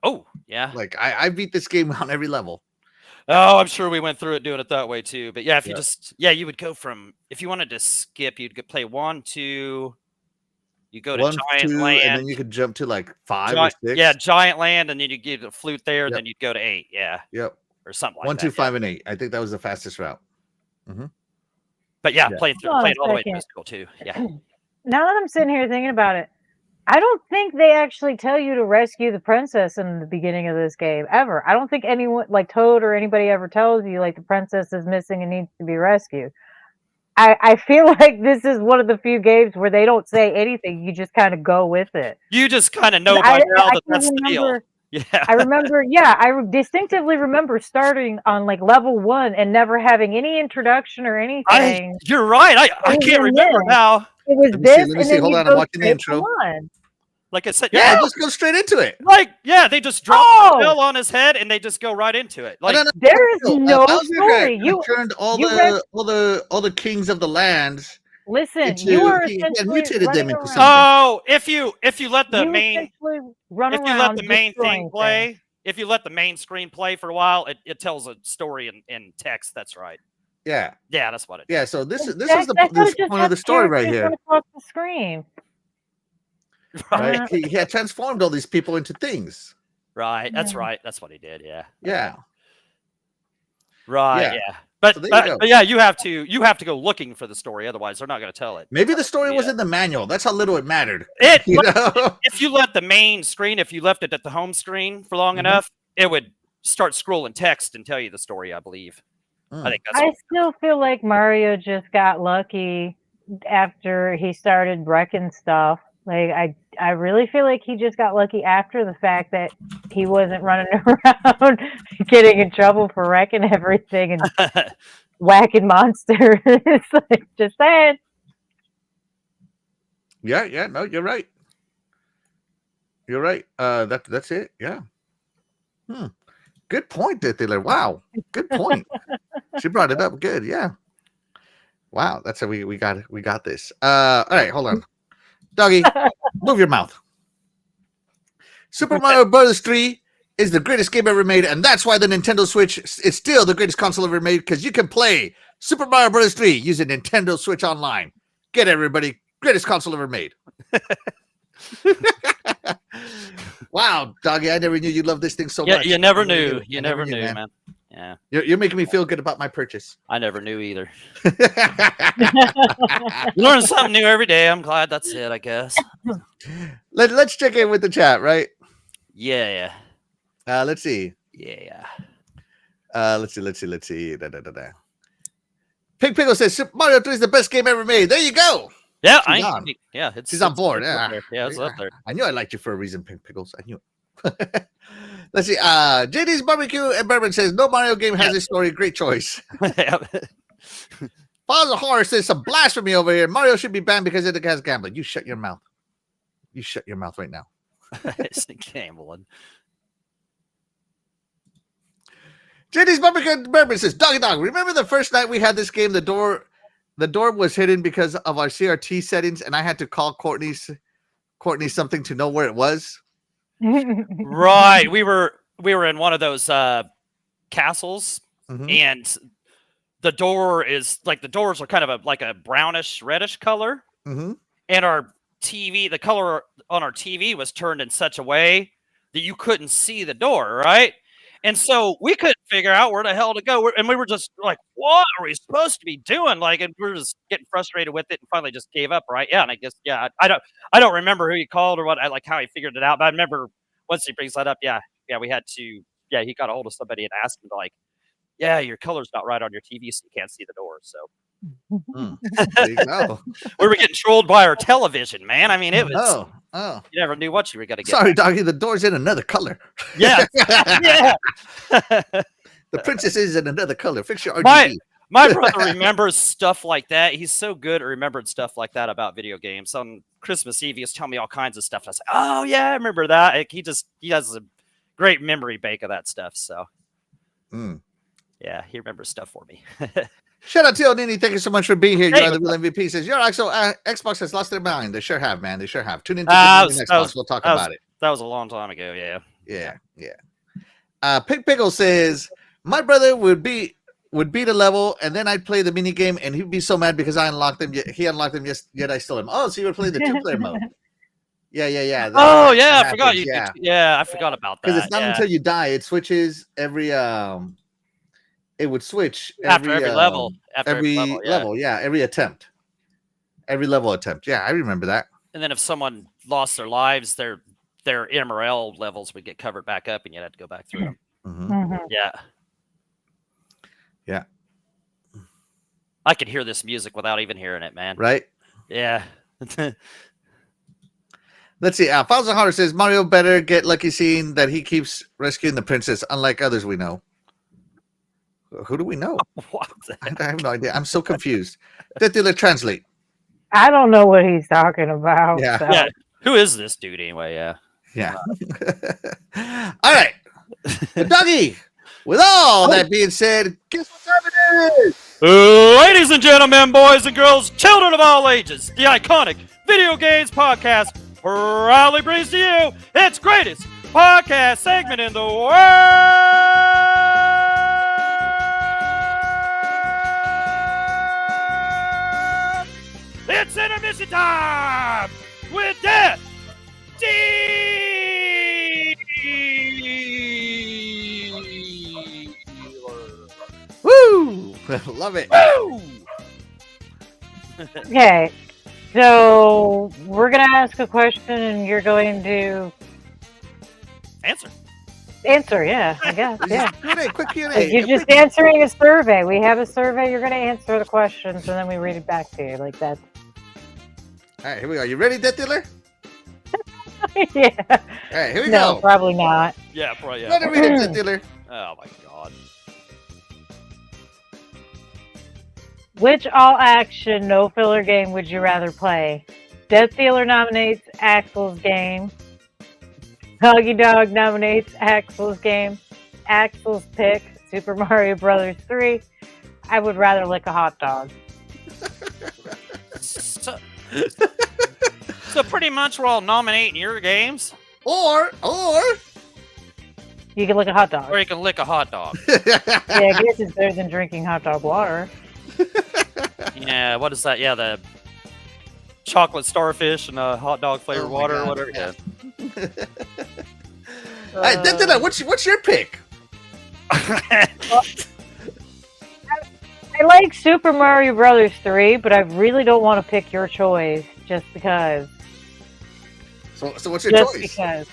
Oh yeah. Like I beat this game on every level. Oh, I'm sure we went through it doing it that way too. But yeah, if you Yeah. you would go from, if you wanted to skip, you'd play 1, 2. You go to 1, Giant 2, Land. and then you could jump to like 5 Gi- or 6. Yeah, Giant Land, and then you get a flute there, and Yep. then you'd go to 8. Yeah, Yep. or something like 1, that. 2, yeah. 5, and 8. I think that was the fastest route. But yeah, Yeah. playing Hold on a all the way through second. is cool too. Yeah. Now that I'm sitting here thinking about it, I don't think they actually tell you to rescue the princess in the beginning of this game ever. I don't think anyone, like Toad or anybody, ever tells you like the princess is missing and needs to be rescued. I feel like this is one of the few games where they don't say anything. You just kind of go with it. You just kind of know by now that can that's the deal. remember. Yeah. I remember, I distinctively remember starting on like level 1 and never having any introduction or anything. You're right. I can't remember now. It was Let me see, this, let me and see. then Hold you on, I'm go watching the straight intro. to 1. Like I said, Yeah, yeah, just go straight into it. like they just drop Oh! the bell on his head and they just go right into it. Like No. There is no Bowser story. had You turned all you the kings of the lands. listen. into- You are he had essentially mutated them running into around. something. oh, if you let the You main essentially run if you around let the main destroying thing things. play, if you let the main screen play for a while, it tells a story in text. That's right. Yeah, Yeah, that's what it. yeah. So this is That's the what it just point of the has story right characters here. run across the screen. Right? He had transformed all these people into things. Right. That's Yeah. right. That's what he did. Yeah. Yeah. Right. Yeah. Yeah. But, So there you go. but yeah, you have to go looking for the story. Otherwise, they're not going to tell it. Maybe the story was Yeah. in the manual. That's how little it mattered. It You know? if you let the main screen, if you left it at the home screen for long Mhm. enough, it would start scrolling text and tell you the story. I believe. Mm. I think that's. I still feel like Mario just got lucky after he started wrecking stuff. Like I really feel like he just got lucky after the fact that he wasn't running around getting in trouble for wrecking everything and whacking monsters. It's like, just saying. Yeah. No, you're right. You're right. That's it. Yeah. Good point, Diddler. Wow. Good point. She brought it up. Good. Yeah. Wow. That's how we got this. All right. Hold on. Doggy, move your mouth. Super Mario Bros. 3 is the greatest game ever made, and that's why the Nintendo Switch is still the greatest console ever made, because you can play Super Mario Bros. 3 using Nintendo Switch Online. Get everybody, greatest console ever made. Wow, Doggy, I never knew you loved this thing so Yeah, much. you never I knew. do. You I never knew, man. man. Yeah, You're making me feel good about my purchase. I never knew either. You learn something new every day. I'm glad that's it. I guess. Let's check in with the chat, right? Yeah. Let's see. Yeah. Let's see. Da. Pig Pickle says Super Mario 3 is the best game ever made. There you go. Yeah, She's on. Yeah, it's She's on board. It's up Yeah. there. Yeah, it's up there. I knew I liked you for a reason, Pink Pickles. I knew it. Let's see. JD's Barbecue and Bourbon says no Mario game has a story. Great choice. Father Horror says some blasphemy over here. Mario should be banned because it has gambling. You shut your mouth. You shut your mouth right now. It's gambling. JD's Bourbon says, Doggy Dog, remember the first night we had this game, the door was hidden because of our CRT settings, and I had to call Courtney something to know where it was? Right. We were in one of those castles, and the doors are kind of like a brownish reddish color, and our TV, the color on our TV was turned in such a way that you couldn't see the door, right? And so we couldn't figure out where the hell to go, and we were just like, "What are we supposed to be doing?" Like, and we were just getting frustrated with it, and finally just gave up, right? Yeah, and I guess, yeah, I don't remember who he called or what, like how he figured it out, but I remember once he brings that up, yeah, we had to, yeah, he got a hold of somebody and asked him, like, yeah, your color's not right on your TV, so you can't see the door. So there you go. we were getting trolled by our television, man. I mean, it was. Oh. You never knew what you were going to get. Sorry, Doggy, the door's in another color. Yeah. Yeah. The princess is in another color. Fix your RGB. My brother remembers stuff like that. He's so good at remembering stuff like that about video games. On Christmas Eve, he was telling me all kinds of stuff. I was like, oh, yeah, I remember that. Like, he has a great memory bank of that stuff. So, yeah, he remembers stuff for me. Shout out to El Nini. Thank you so much for being here. You're the real MVP. Says, Xbox has lost their mind. They sure have, man. They sure have. Tune into Xbox. We'll talk about it. That was a long time ago. Yeah. Pig Pickle says, my brother would beat a level, and then I'd play the mini game, and he'd be so mad because I unlocked them. He unlocked them, yet I still am. Oh, so you would play the 2-player mode? Yeah. Oh, yeah, I forgot you. Yeah, I forgot about that. Because it's not until you die, it switches every it would switch after every level. Every attempt. Every level attempt. Yeah, I remember that. And then if someone lost their lives, their MRL levels would get covered back up, and you had to go back through them. Yeah. I could hear this music without even hearing it, man. Right? Yeah. Let's see. Thousand Hunter says Mario better get lucky seeing that he keeps rescuing the princess, unlike others we know. Who do we know? What? I have no idea. I'm so confused. Death Dealer, translate. I don't know what he's talking about. Yeah. So. Yeah. Who is this dude anyway? Yeah. All right. Dougie, with all that being said, guess what time it is? Ladies and gentlemen, boys and girls, children of all ages, the iconic Video Games Podcast proudly brings to you its greatest podcast segment in the world. It's intermission time with Death Dealer. Woo! Love it. Woo! Okay, so we're going to ask a question and you're going to Answer, yeah, I guess, yeah. Quick Q&A. You're just answering a survey. We have a survey. You're going to answer the questions, and then we read it back to you like that. All right, here we go. You ready, Death Dealer? Yeah. All right, here we No, go. probably not. Yeah, probably. Yeah. Let me read it, Death Dealer. Oh my god. Which all-action, no-filler game would you rather play? Death Dealer nominates Axel's game. Doggy Dog nominates Axel's game. Axel's pick, Super Mario Brothers 3. I would rather lick a hot dog. So pretty much we're all nominating your games, Or You can lick a hot dog. or you can lick a hot dog. Yeah, I guess it's better than drinking hot dog water. Yeah, what is that? Yeah, the chocolate starfish and the hot dog flavored Oh my water or God. whatever. Yeah. All right, Death Dealer, what's your pick? I like Super Mario Brothers 3, but I really don't want to pick your choice just because. So what's your Just choice? because.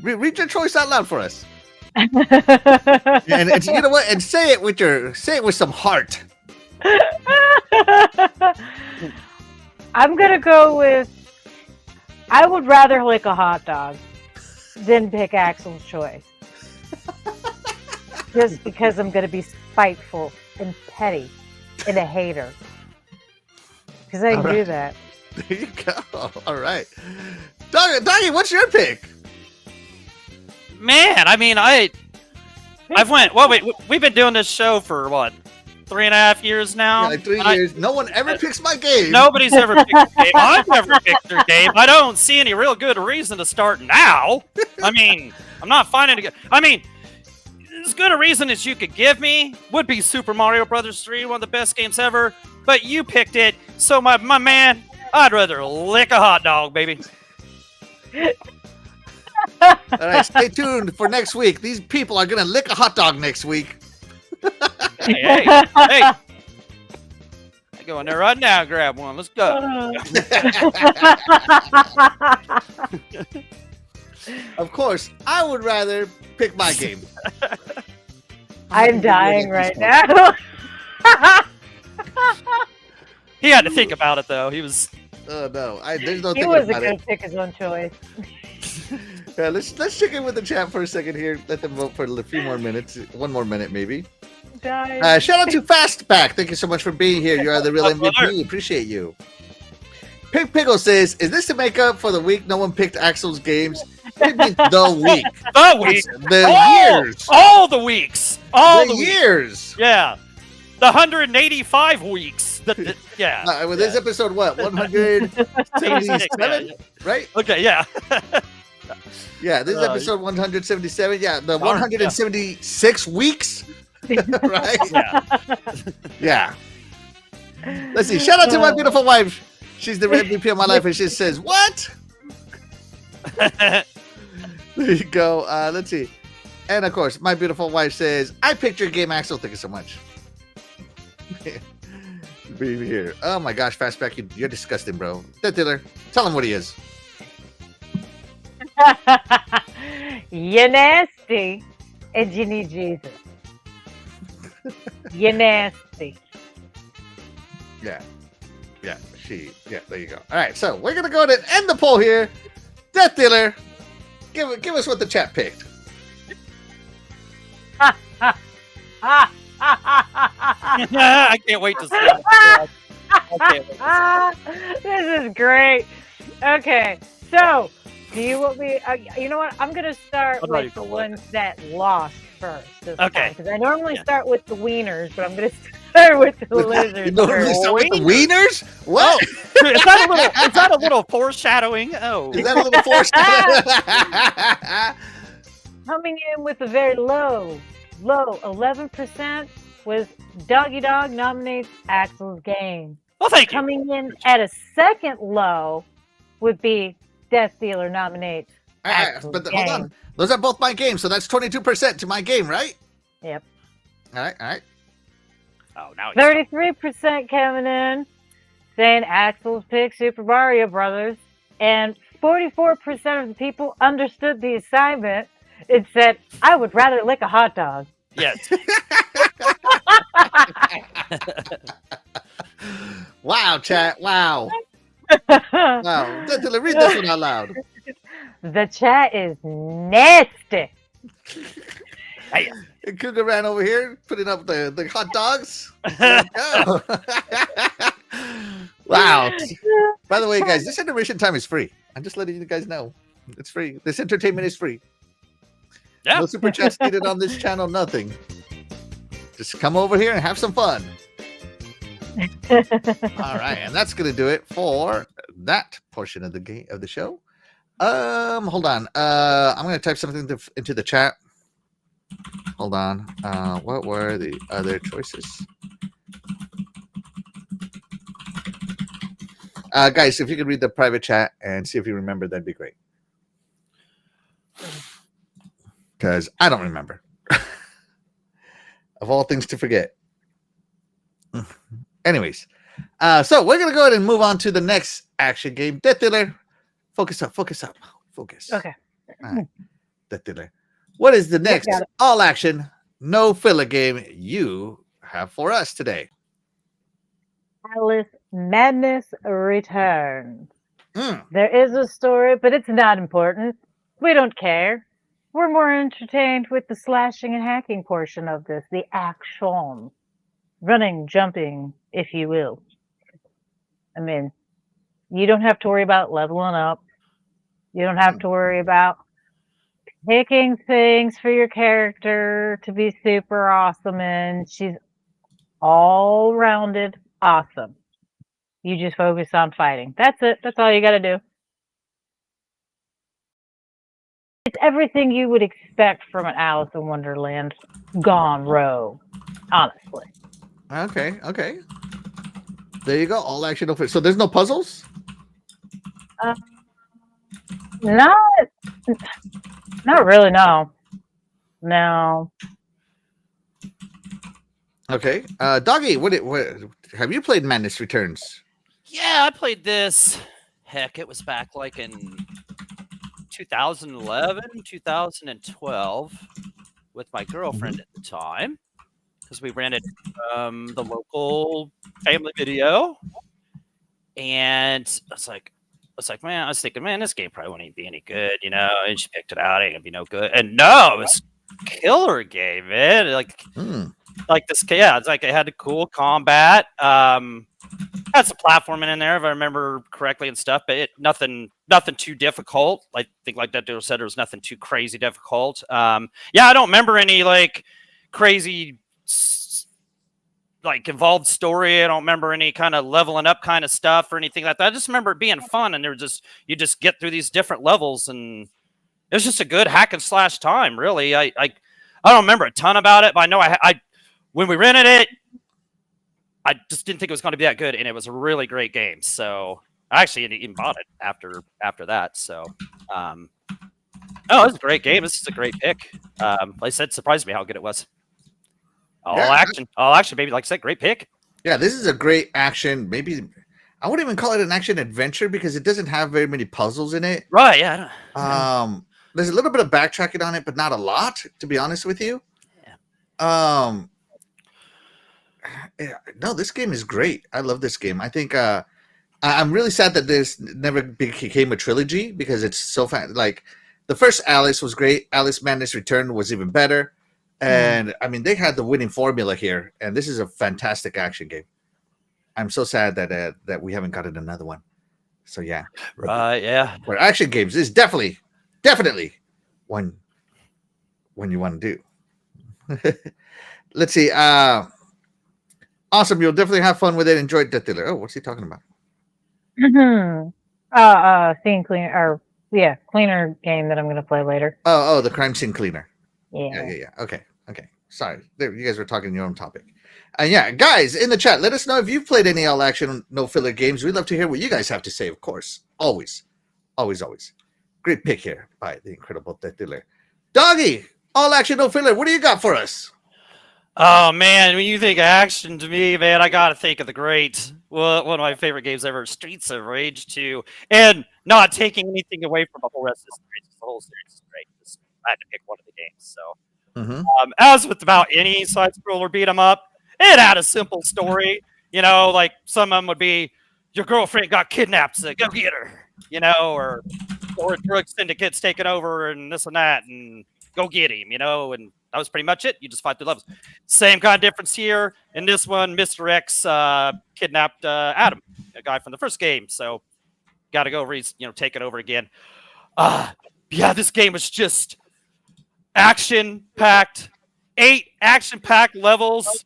Read your choice out loud for us. And you know what? And say it with some heart. I'm gonna go with. I would rather lick a hot dog than pick Axel's choice. Just because I'm gonna be spiteful and petty and a hater. Because I can do that. There you go. All right. Doggy, what's your pick? Man, I mean, I've went. Well, we've been doing this show for what, 3.5 years now. Yeah, like 3 years. No one ever picks my game. Nobody's ever picked a game. I've never picked their game. I don't see any real good reason to start now. I mean, I'm not finding a good. I mean, as good a reason as you could give me would be Super Mario Brothers 3, one of the best games ever. But you picked it, so my man, I'd rather lick a hot dog, baby. All right, stay tuned for next week. These people are gonna lick a hot dog next week. Hey. I go in there right now and grab one. Let's go. Of course, I would rather pick my game. I'm dying right now. He had to think about it, though. He was. Oh no, there's no He thinking wasn't about going it. to pick his own choice. Yeah, let's check in with the chat for a second here. Let them vote for a few more minutes. One more minute, maybe. Dying. Shout out to Fastback. Thank you so much for being here. You are the real MVP. Appreciate you. Pig Piggle says, "Is this to make up for the week no one picked Axel's games?" What do you mean, the week? The week. The years. All the weeks. All the the weeks. years. Yeah. The 185 weeks. Yeah. Well, this episode, what? 177, Yeah. right? Okay, yeah. Yeah, this is episode 177. Yeah, the Darn, 176 weeks. Right? Yeah. Yeah. Let's see. Shout out to my beautiful wife. She's the MVP of my life, and she says, "What?" There you go. Let's see. And of course, my beautiful wife says, "I picked your game, Axel. Thank you so much." Be here. Oh my gosh, Fastback, you're disgusting, bro. That dealer, tell him what he is. You're nasty, and you need Jesus. You're nasty. Yeah. There you go. All right, so we're gonna go ahead and end the poll here. Death Dealer, give us what the chat picked. I can't wait to see it. This is great. Okay, so do you want me? You know what? I'm gonna start I'm ready with for the what? ones that lost first. Okay. Because I normally start with the wieners, but I'm gonna start with the lizards. You normally start with the wieners? What? Is that a little foreshadowing? Oh. Is that a little forced? Coming in with a very low 11% was Doggy Dog nominates Axel's game. Well, thank you. Coming in at a second low would be Death Dealer nominates Axel's But game. hold on. Those are both my games, so that's 22% to my game, right? Yep. All right. Oh, now 33% coming in saying Axel's pick Super Mario Brothers, and 44% of the people understood the assignment. It said, "I would rather lick a hot dog." Yes. Wow, chat. Wow. Wow. Death, read this one out loud. The chat is nasty. Hey. And Cougar ran over here, putting up the hot dogs. There we go. Wow. By the way, guys, this intermission time is free. I'm just letting you guys know. It's free. This entertainment is free. Yeah. No super chats needed on this channel, nothing. Just come over here and have some fun. All right, and that's gonna do it for that portion of the game of the show. Hold on. I'm gonna type something into the chat. Hold on. What were the other choices? Guys, if you could read the private chat and see if you remember, that'd be great. Because I don't remember. Of all things to forget. Anyways, so we're gonna go ahead and move on to the next action game. Death Dealer, focus up. Focus. Okay. All right. Death Dealer, what is the next got it. all action, no filler game you have for us today? Alice Madness returns. Mm. There is a story, but it's not important. We don't care. We're more entertained with the slashing and hacking portion of this, the action. Running, jumping, if you will. I mean, you don't have to worry about leveling up. You don't have to worry about picking things for your character to be super awesome, and she's all rounded awesome. You just focus on fighting. That's it. That's all you got to do. It's everything you would expect from an Alice in Wonderland gone rogue, honestly. Okay. There you go. All action. No. So there's no puzzles. Not really. No. Okay. Doggy, what have you played Madness Returns? Yeah, I played this. Heck, it was back like in 2011, 2012 with my girlfriend at the time because we rented the local Family Video, and I was thinking, man, this game probably won't even be any good, you know. And she picked it out, it ain't gonna be no good. And no, it was a killer game, man. Like this, yeah, it's like it had a cool combat. Had some platforming in there if I remember correctly and stuff, but nothing too difficult. I think like that dude said, there was nothing too crazy difficult. Yeah, I don't remember any like crazy like involved story. I don't remember any kind of leveling up kind of stuff or anything like that. I just remember it being fun, and you just get through these different levels, and it was just a good hack and slash time. Really, I don't remember a ton about it, but I know I when we rented it, I just didn't think it was going to be that good, and it was a really great game. So I actually even bought it after that. So, it was a great game. This is a great pick. Like I said, surprised me how good it was. All action, baby. Like I said, great pick. Yeah, this is a great action. Maybe I wouldn't even call it an action adventure because it doesn't have very many puzzles in it. Right? Yeah. There's a little bit of backtracking on it, but not a lot, to be honest with you. Yeah. No, this game is great. I love this game. I think I'm really sad that this never became a trilogy because it's so like the first Alice was great. Alice Madness Return was even better. And I mean, they had the winning formula here, and this is a fantastic action game. I'm so sad that we haven't gotten another one. So yeah, Yeah. But action games is definitely one you want to do. Let's see. Awesome, you'll definitely have fun with it. Enjoy Death Dealer. Oh, what's he talking about? Scene cleaner, cleaner game that I'm going to play later. Oh, the crime scene cleaner. Yeah. Okay. Sorry, you guys were talking your own topic. And yeah, guys in the chat, let us know if you've played any all action, no filler games. We'd love to hear what you guys have to say. Of course, always. Great pick here by the incredible Death Dealer. Doggy, all action, no filler. What do you got for us? Oh man, when you think action to me, man, I gotta think of one of my favorite games ever, Streets of Rage 2. And not taking anything away from the whole rest of the series. The whole series is great. I had to pick one of the games. So, as with about any side scroller beat 'em up, it had a simple story. You know, like some of them would be, your girlfriend got kidnapped, so go get her. You know, or drug syndicates taking over and this and that, and go get him. You know, and that was pretty much it. You just fight through levels. Same kind of difference here. In this one, Mr. X kidnapped Adam, a guy from the first game. So got to go over. He's taking over again. Yeah, this game was just action-packed. 8 action-packed levels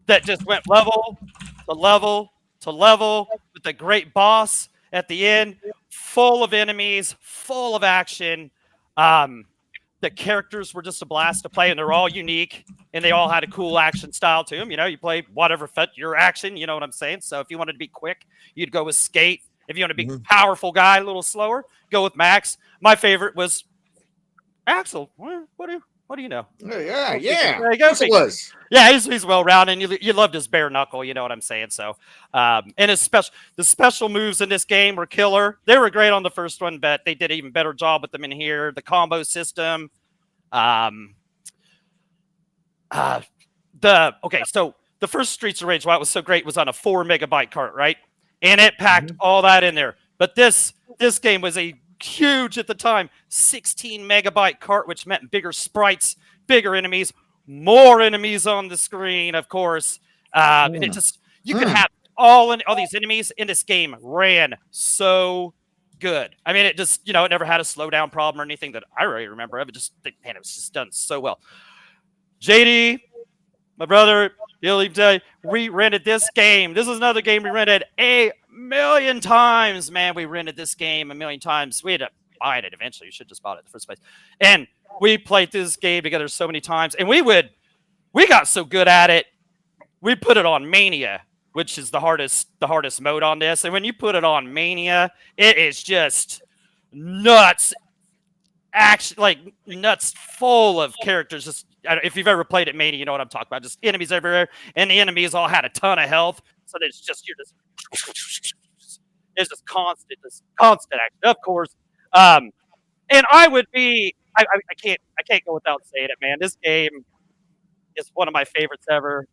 that just went level to level to level with a great boss at the end, full of enemies, full of action. The characters were just a blast to play, and they're all unique, and they all had a cool action style to them. You know, you play whatever fit your action, you know what I'm saying? So if you wanted to be quick, you'd go with Skate. If you want to be powerful guy, a little slower, go with Max. My favorite was Axel. What do you know? Yeah. It was. Yeah, he's well-rounded, and you loved his bare knuckle, you know what I'm saying? So, and the special moves in this game were killer. They were great on the first one, but they did an even better job with them in here. The combo system. So the first Streets of Rage, why it was so great, was on a 4 megabyte cart, right? And it packed all that in there. But this game was a huge at the time 16 megabyte cart, which meant bigger sprites, bigger enemies, more enemies on the screen, of course. And you could have all these enemies in this game ran so good. I mean, it just, it never had a slowdown problem or anything that I really remember of. It just, man, it was just done so well. JD, my brother, we rented this game. This is another game we rented a million times, man. We rented this game a million times. We had to buy it eventually. You should just bought it in the first place. And we played this game together so many times. And we got so good at it, we put it on Mania, which is the hardest mode on this. And when you put it on Mania, it is just nuts. Actually, like nuts full of characters. Just if you've ever played at Mania, you know what I'm talking about. Just enemies everywhere, and the enemies all had a ton of health. So there's just there's this constant action, of course. And I would be, I can't go without saying it, man. This game is one of my favorites ever.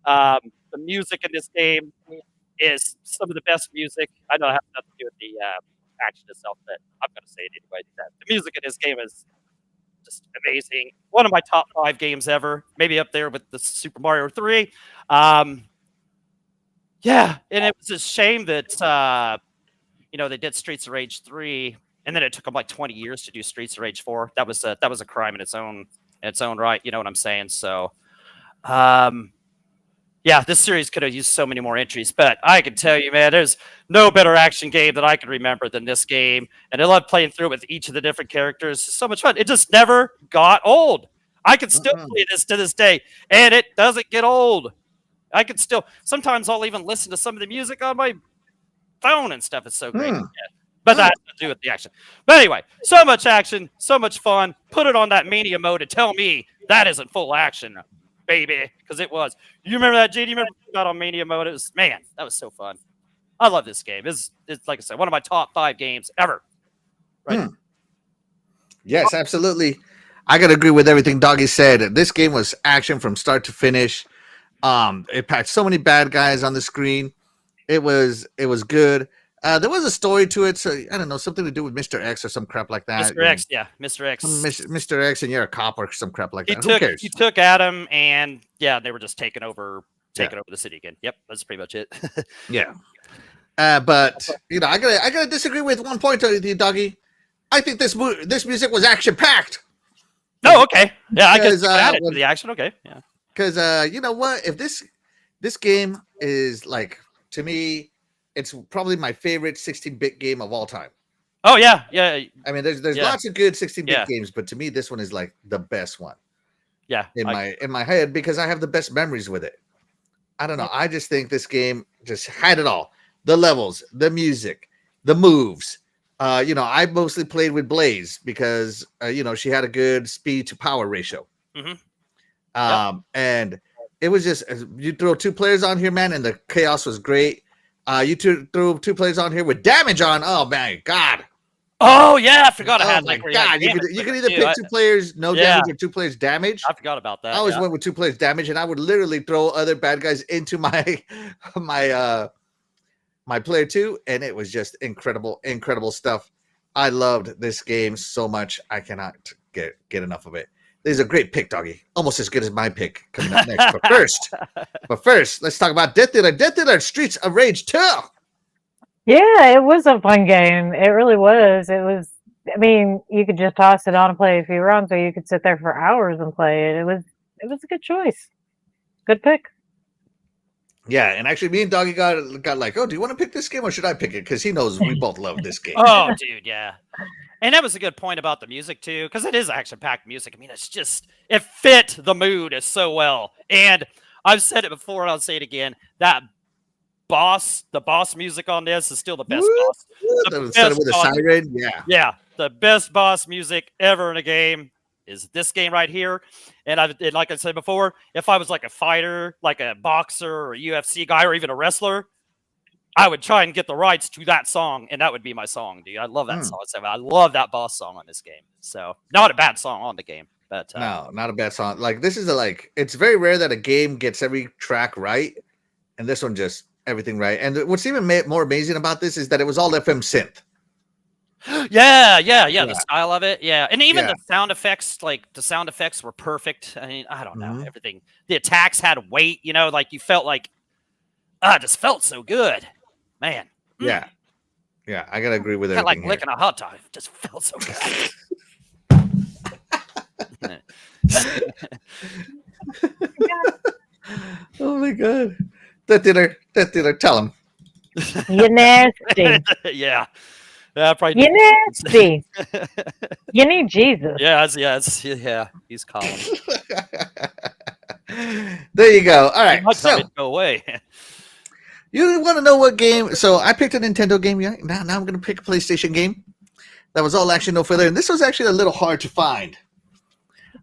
The music in this game is some of the best music. I know it has nothing to do with the action itself, but I'm going to say it anyway. The music in this game is just amazing. One of my top 5 games ever, maybe up there with the Super Mario 3. Yeah, and it was a shame that they did Streets of Rage 3, and then it took them like 20 years to do Streets of Rage 4. That was a crime in its own right. You know what I'm saying? So, yeah, this series could have used so many more entries, but I can tell you, man, there's no better action game that I can remember than this game. And I love playing through it with each of the different characters. It's so much fun. It just never got old. I can still play this to this day, and it doesn't get old. I can still, sometimes I'll even listen to some of the music on my phone and stuff. It's so great. Yeah. But that has to do with the action. But anyway, so much action, so much fun. Put it on that Mania mode and tell me that isn't full action, baby, because it was. You remember that, JD? You remember that on Mania mode? It was, man, that was so fun. I love this game. It's like I said, one of my top 5 games ever. Right? Yes, absolutely. I gotta agree with everything Doggy said. This game was action from start to finish. It packed so many bad guys on the screen. It was good. There was a story to it, so I don't know, something to do with Mr. X or some crap like that. Mr. X, yeah, Mr. X. Mr. X, and you're a cop or some crap like that. Who cares? He took Adam, and yeah, they were just taking over the city again. Yep, that's pretty much it. Yeah. But I gotta disagree with one point, Doggy. I think this music was action packed. No, okay, yeah, I guess add it to the action. Okay, yeah. Because you know what? If this game is like, to me, it's probably my favorite 16-bit game of all time. Oh yeah. I mean, there's lots of good 16-bit games, but to me, this one is like the best one. Yeah. In my head, because I have the best memories with it. I don't know. I just think this game just had it all: the levels, the music, the moves. I mostly played with Blaze because she had a good speed to power ratio. And it was just, you throw 2 players on here, man, and the chaos was great. You threw 2 players on here with damage on. Oh my god! Oh yeah, I forgot I had. Oh my god! You could either pick 2 players no damage or 2 players damage. I forgot about that. I always went with 2 players damage, and I would literally throw other bad guys into my my player 2, and it was just incredible stuff. I loved this game so much. I cannot get enough of it. This is a great pick, Doggy. Almost as good as my pick coming up next. But first, let's talk about Death Dealer. Death Dealer Streets of Rage 2. Yeah, it was a fun game. It really was. It was. I mean, you could just toss it on and play a few rounds, or you could sit there for hours and play it. It was a good choice. Good pick. Yeah, and actually, me and Doggy got like, oh, do you want to pick this game or should I pick it? Because he knows we both love this game. Oh, dude, yeah. And that was a good point about the music too, because it is action-packed music. I mean, it fit the mood so well. And I've said it before, and I'll say it again. The boss music on this is still the best boss. Started with a siren, yeah. Yeah, the best boss music ever in a game is this game right here. And like I said before, if I was like a fighter, like a boxer or a UFC guy, or even a wrestler, I would try and get the rights to that song, and that would be my song, dude. I love that song. I love that boss song on this game. So, not a bad song on the game, but no, not a bad song. Like, this is it's very rare that a game gets every track right, and this one just everything right. And what's even more amazing about this is that it was all FM synth. Yeah. The style of it, yeah, and even the sound effects, were perfect. I mean, I don't know, everything. The attacks had weight, like you felt like, it just felt so good. Man. Yeah. Yeah, I gotta agree with Kind of like everything licking a hot dog. It just felt so good. Oh my god. That dealer, tell him. You nasty. Yeah. Yeah, probably. You nasty. You need Jesus. Yeah, he's calm. There you go. All right. Might tell me So to go away. you want to know what game? So I picked a Nintendo game. Yeah. Now I'm gonna pick a PlayStation game. That was all action, no filler, and this was actually a little hard to find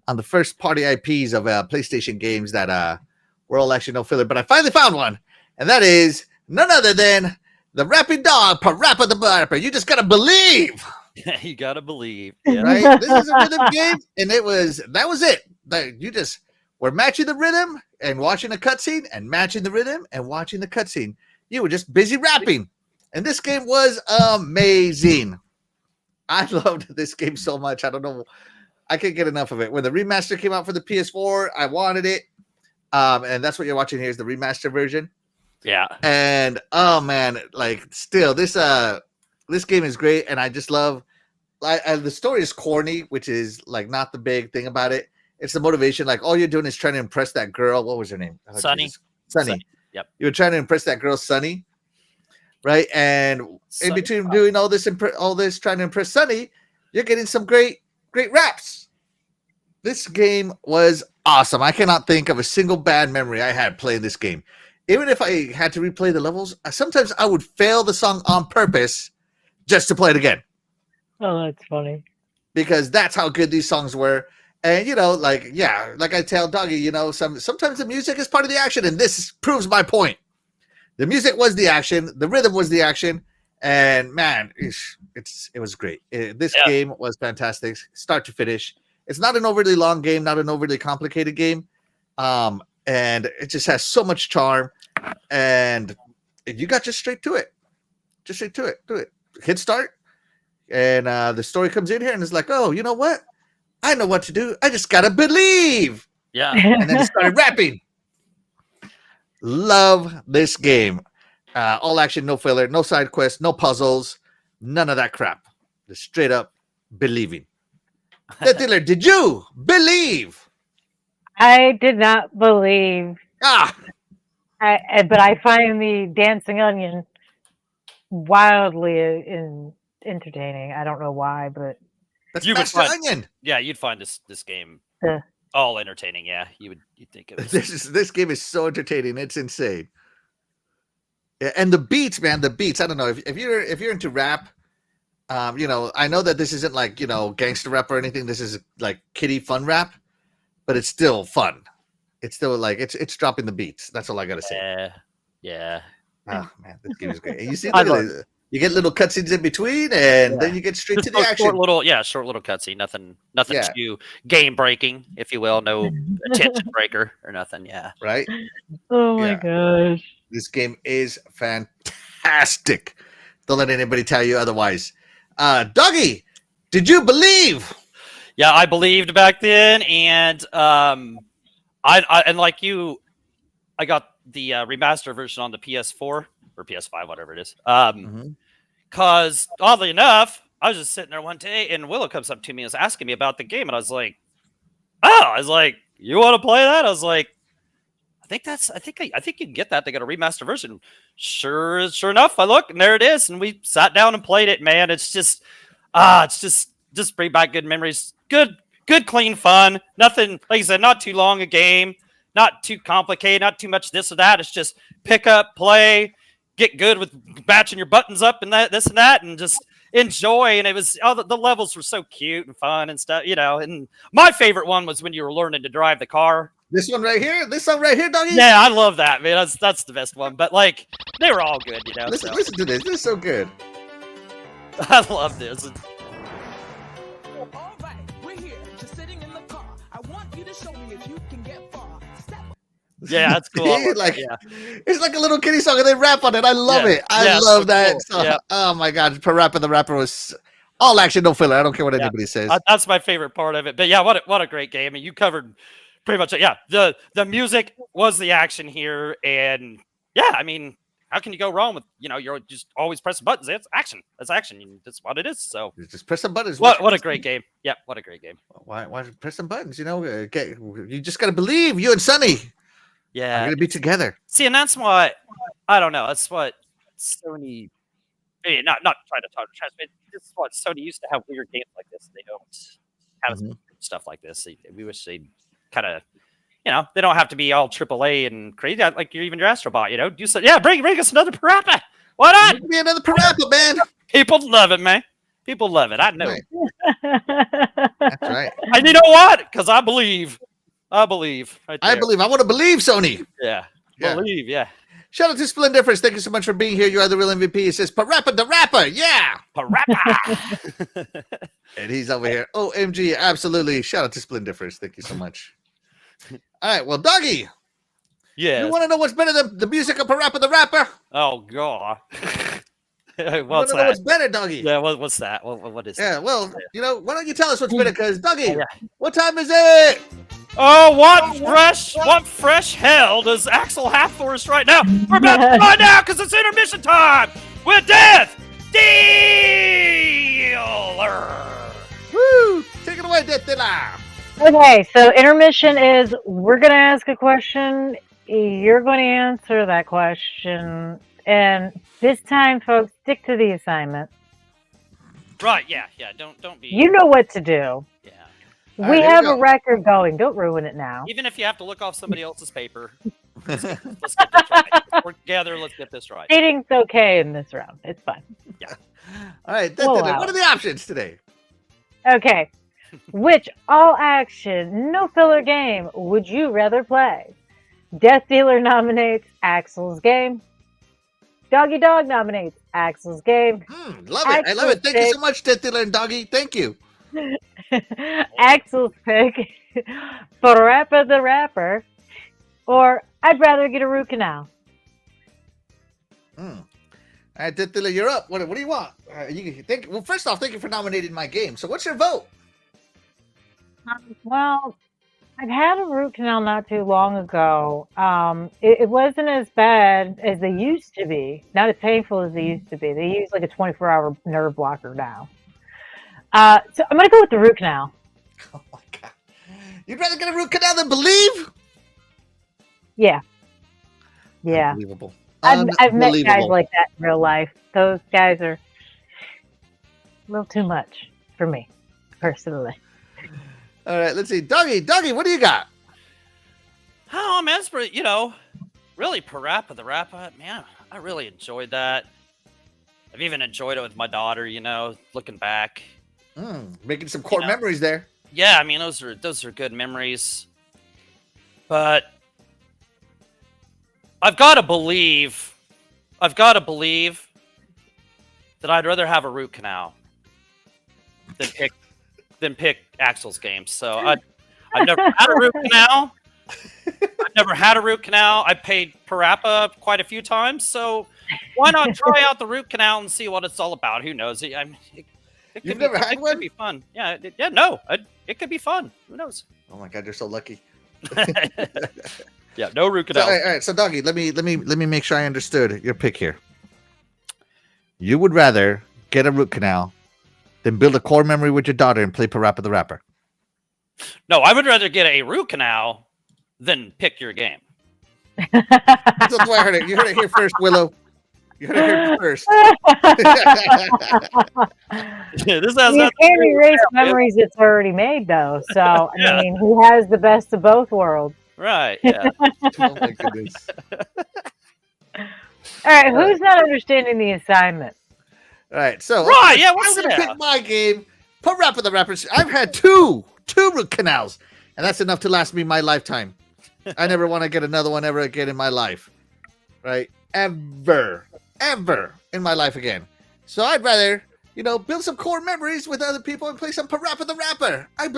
on the first party IPs of PlayStation games that were all action, no filler. But I finally found one, and that is none other than the Rapping Dog, Parappa the Barper. You just gotta believe. You gotta believe. Right? This is a rhythm game, and that was it. Like, you just were matching the rhythm and watching a cutscene, and matching the rhythm and watching the cutscene. You were just busy rapping, and this game was amazing. I loved this game so much. I don't know, I can't get enough of it. When the remaster came out for the PS4, I wanted it, and that's what you're watching here is the remaster version. Yeah. And oh man, like still this game is great, and I just love the story is corny, which is like not the big thing about it. It's the motivation. Like all you're doing is trying to impress that girl. What was her name? Oh, Sunny. Sunny. Yep. You were trying to impress that girl, Sunny, right? And in between doing all this, trying to impress Sunny, you're getting some great raps. This game was awesome. I cannot think of a single bad memory I had playing this game. Even if I had to replay the levels, sometimes I would fail the song on purpose just to play it again. Oh, that's funny. Because that's how good these songs were. And, like I tell Doggy, sometimes the music is part of the action, and this proves my point. The music was the action, the rhythm was the action, and man, it was great. This game was fantastic, start to finish. It's not an overly long game, not an overly complicated game, and it just has so much charm, and you got just straight to it. Do it. Hit start, and the story comes in here, and it's like, oh, you know what? I know what to do. I just gotta believe. Yeah. And then it started rapping. Love this game. All action, no filler, no side quests, no puzzles, none of that crap. Just straight up believing. The dealer, did you believe? I did not believe. But I find the Dancing Onion wildly entertaining. I don't know why, but that's Master Onion. Yeah, you'd find this game all entertaining. Yeah, you'd think it was. This game is so entertaining. It's insane. Yeah, and the beats, man, the beats. I don't know if you're into rap. I know that this isn't like gangster rap or anything. This is like kiddie fun rap, but it's still fun. It's still like it's dropping the beats. That's all I gotta say. Yeah. Oh man, this game is great. And you see, you get little cutscenes in between, and then you get straight to the action. Short little cutscene. Nothing too game breaking, if you will. No attention breaker or nothing. Yeah. Right. Oh my gosh, this game is fantastic. Don't let anybody tell you otherwise. Dougie, did you believe? Yeah, I believed back then, and I and like you, I got the remaster version on the PS4 or PS5, whatever it is. Because oddly enough, I was just sitting there one day, and Willow comes up to me and is asking me about the game, and I was like, you want to play that? I was like, I think you can get that. They got a remaster version. Sure enough, I look, and there it is, and we sat down and played it. Man, it's just bring back good memories. Good, clean fun. Nothing, like I said, not too long a game, not too complicated, not too much this or that. It's just pick up, play, get good with matching your buttons up and this and that, and just enjoy. And it was the levels were so cute and fun and stuff, And my favorite one was when you were learning to drive the car. This one right here, Dougie. Yeah, I love that, man. That's the best one. But like, they were all good, Listen to this. This is so good. I love this. All right, we're here, just sitting in the car. I want you to show me if you can get far. Yeah, that's cool. It's like a little kiddie song, and they rap on it. I love it. I love that song. Yeah. Oh my god, Parappa the Rapper was all action, no filler. I don't care what anybody says. That's my favorite part of it. But yeah, what a great game. And you covered pretty much it. Yeah, the music was the action here, and yeah, I mean, how can you go wrong with you're just always pressing buttons? It's action. That's action. That's what it is. So You just press some buttons. what a great game. Yeah, what a great game. Why press some buttons? You just gotta believe. You and Sonny are Yeah. gonna be together. See, and that's what I don't know. That's what Sony. Not trying to talk trash, but this is what Sony used to have weird games like this. They don't have stuff like this. We wish they'd kind of, they don't have to be all AAA and crazy. Like even your Astrobot, do so. Yeah, bring us another Parappa. Why not? Give me another Parappa, man. People love it, man. People love it. I know. Right. That's right. And you know what? Because I believe. Right I there. believe. I want to believe, Sony. Yeah. Yeah. Believe. Yeah. Shout out to Splendiferous. Thank you so much for being here. You are the real MVP. It says Parappa the Rapper. Yeah. Parappa. And he's over here. OMG. Absolutely. Shout out to Splendiferous. Thank you so much. All right. Well, Doggy, Yeah. you want to know what's better than the music of Parappa the Rapper? Oh God. You want What's to know that? what's better, Doggy? Yeah. What's that? What is Yeah, that? well, why don't you tell us what's better? Because, Doggy, Yeah. what time is it? Oh, what fresh hell does Axel have for us right now? We're about to find out because it's intermission time with Death Dealer. Woo! Take it away, Death Dealer. Okay, so intermission is we're going to ask a question. You're going to answer that question. And this time, folks, stick to the assignment. Right? Yeah. Don't be. You know what to do. Yeah. All We right, here have we a go. record going. Don't ruin it now. Even if you have to look off somebody else's paper, let's get this right. We're together. Let's get this right. Cheating's okay in this round. It's fine. All right, Death Whoa, Dealer, wow. what are the options today? Okay. Which all action, no filler game would you rather play? Death Dealer nominates Axel's Game. Doggy Dog nominates Axel's Game. Love it. I love it. Thank you so Axel's much, Death Dealer and Doggy. Thank you. Axel's pick, Parappa the Rapper, or I'd rather get a root canal. All right, Death Dealer, you're up. What do you want? Well, first off, thank you for nominating my game. So what's your vote? Well, I've had a root canal not too long ago. It wasn't as bad as they used to be. Not as painful as they used to be. They use like a 24-hour nerve blocker now. So I'm going to go with the root canal. Oh, my God. You'd rather get a root canal than believe? Yeah. Yeah. Unbelievable. I've met guys Unbelievable. like that in real life. Those guys are a little too much for me, personally. All right, let's see. Doggy, what do you got? Oh man, it's pretty, really Parappa the Rapper. Man, I really enjoyed that. I've even enjoyed it with my daughter. Looking back. Making some core know. memories there. Yeah, I mean those are good memories. But I've got to believe that I'd rather have a root canal than pick Axel's Game. So I've never had a root canal. I paid Parappa quite a few times, so why not try out the root canal and see what it's all about? Who knows? It You've never had one? It could be fun. Yeah, it could be fun. Who knows? Oh my God, you're so lucky. Yeah, no root So, canal. all right, so Doggy, let me make sure I understood your pick here. You would rather get a root canal than build a core memory with your daughter and play Parappa the Rapper. No, I would rather get a root canal than pick your game. That's the way I heard it. You heard it here first, Willow. You heard it here first. This has You nothing to can't do with erase that, man. memories it's already made, though. So, Yeah. I mean, he has the best of both worlds. Right, yeah. Oh my goodness. All right, who's not understanding the assignment? All right, so Right, yeah, I'm what's gonna that? pick my game, Parappa the Rapper. I've had two root canals, and that's enough to last me my lifetime. I never want to get another one ever again in my life, right? Ever in my life again. So I'd rather, build some core memories with other people and play some Parappa the Rapper. I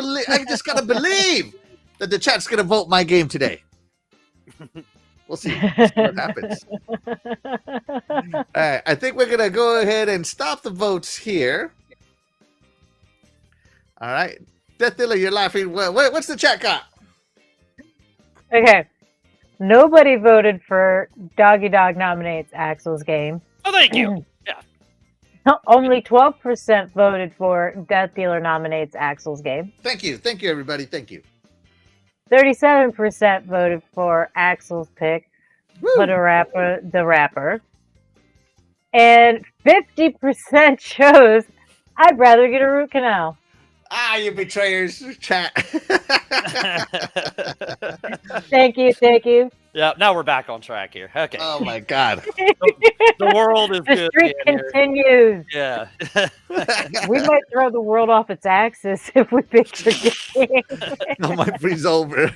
just gotta believe that the chat's gonna vote my game today. We'll see. We'll see what happens. All right, I think we're gonna go ahead and stop the votes here. All right, Death Dealer, you're laughing. What's the chat got? Okay. Nobody voted for Doggy Dog nominates Axel's game. Oh, thank you. Only 12% voted for Death Dealer nominates Axel's game. Thank you, everybody. Thank you. 37% voted for Axel's pick, Woo! the rapper. And 50% chose I'd rather get a root canal. Ah, you betrayers! Chat. Thank you. Yeah, now we're back on track here. Okay. Oh my god. The world is The good. streak again here. continues. Yeah. We might throw the world off its axis if we pick your game. Oh, my freeze over.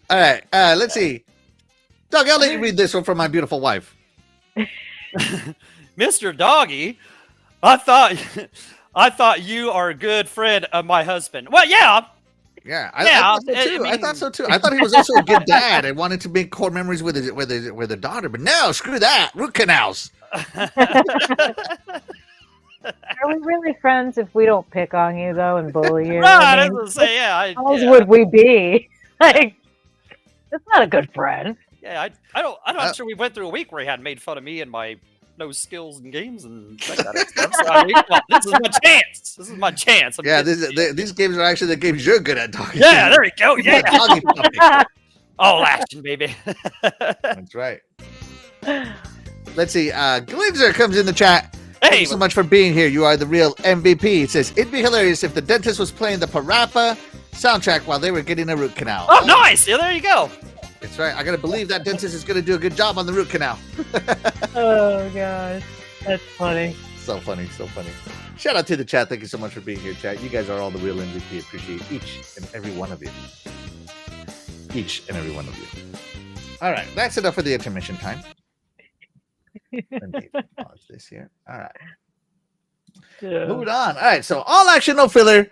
All right. Let's see. Doug, I'll let you read this one from my beautiful wife. Mr. Doggy, I thought you are a good friend of my husband. Well, yeah. Yeah, Yeah, I thought so I too. I mean- thought so too. I thought he was also a good dad and wanted to make core memories with a daughter. But no, screw that. Root canals. Are we really friends if we don't pick on you though and bully you? Right, I mean, I was gonna say, yeah. how else Yeah, would we be? Like, that's not a good friend. yeah, I'm not sure we went through a week where he had made fun of me and my no skills in games and that kind of stuff. So, I mean, come on, this is my chance. This is my chance. I'm Yeah, getting- these games are actually the games you're good at, Doggy. yeah, there we go. Yeah. Doggy puppy. All action, baby. That's right. Let's see. Glinzer comes in the chat. Thank Hey, you so much for being here. You are the real MVP. It says, it'd be hilarious if the dentist was playing the Parappa soundtrack while they were getting a root canal. oh, nice. Yeah, there you go. That's right. I got to believe that dentist is going to do a good job on the root canal. Oh gosh, that's funny. So funny. Shout out to the chat. Thank you so much for being here, chat. You guys are all the real MVP. Appreciate each and every one of you. All right. That's enough for the intermission time. Let me pause this here. All right. Moving on. All right. So all action, no filler.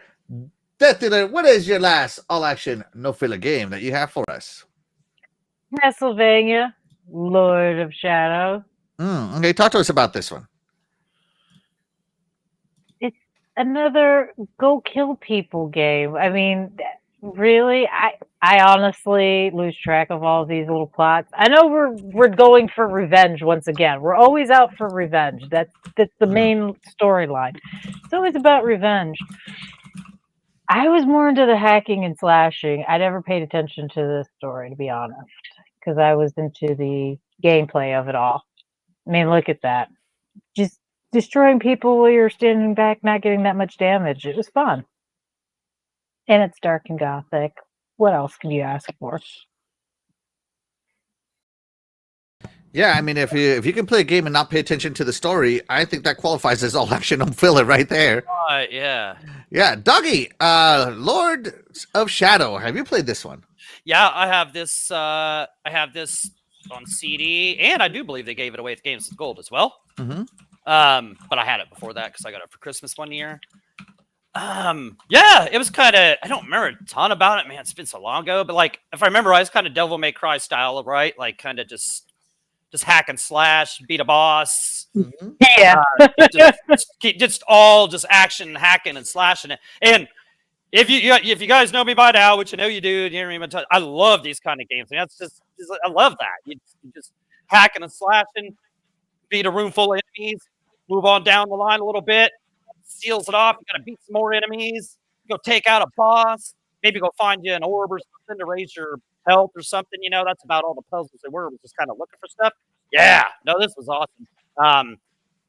Death Dealer, what is your last all action, no filler game that you have for us? Castlevania, Lord of Shadows. Okay. Talk to us about this one. Another go kill people game. I mean, really, I honestly lose track of all of these little plots. I know we're going for revenge once again. We're always out for revenge. That's the main storyline. It's always about revenge. I was more into the hacking and slashing. I never paid attention to this story, to be honest, because I was into the gameplay of it all. I mean, look at that. Just destroying people while you're standing back, not getting that much damage. It was fun. And it's dark and gothic. What else can you ask for? Yeah, I mean, if you can play a game and not pay attention to the story, I think that qualifies as all action, no filler right there. Right, yeah. Yeah, Doggy, Lord of Shadow. Have you played this one? Yeah, I have this on CD, and I do believe they gave it away at Games with Gold as well. Mm-hmm. But I had it before that because I got it for Christmas one year. Yeah, it was kind of, I don't remember a ton about it, man. It's been so long ago, but like, if I remember right, it's kind of Devil May Cry style, right? Like, kind of just hack and slash, beat a boss, Mm-hmm. Yeah. just all action, hacking and slashing it. And if you guys know me by now, which I know you do, you hear me, I love these kind of games. And that's just I love that. You just hacking and slashing, beat a room full of enemies, move on down the line a little bit, seals it off. You got to beat some more enemies, go take out a boss, maybe go find you an orb or something to raise your health or something. You know, that's about all the puzzles they were. Was just kind of looking for stuff. Yeah, no, this was awesome.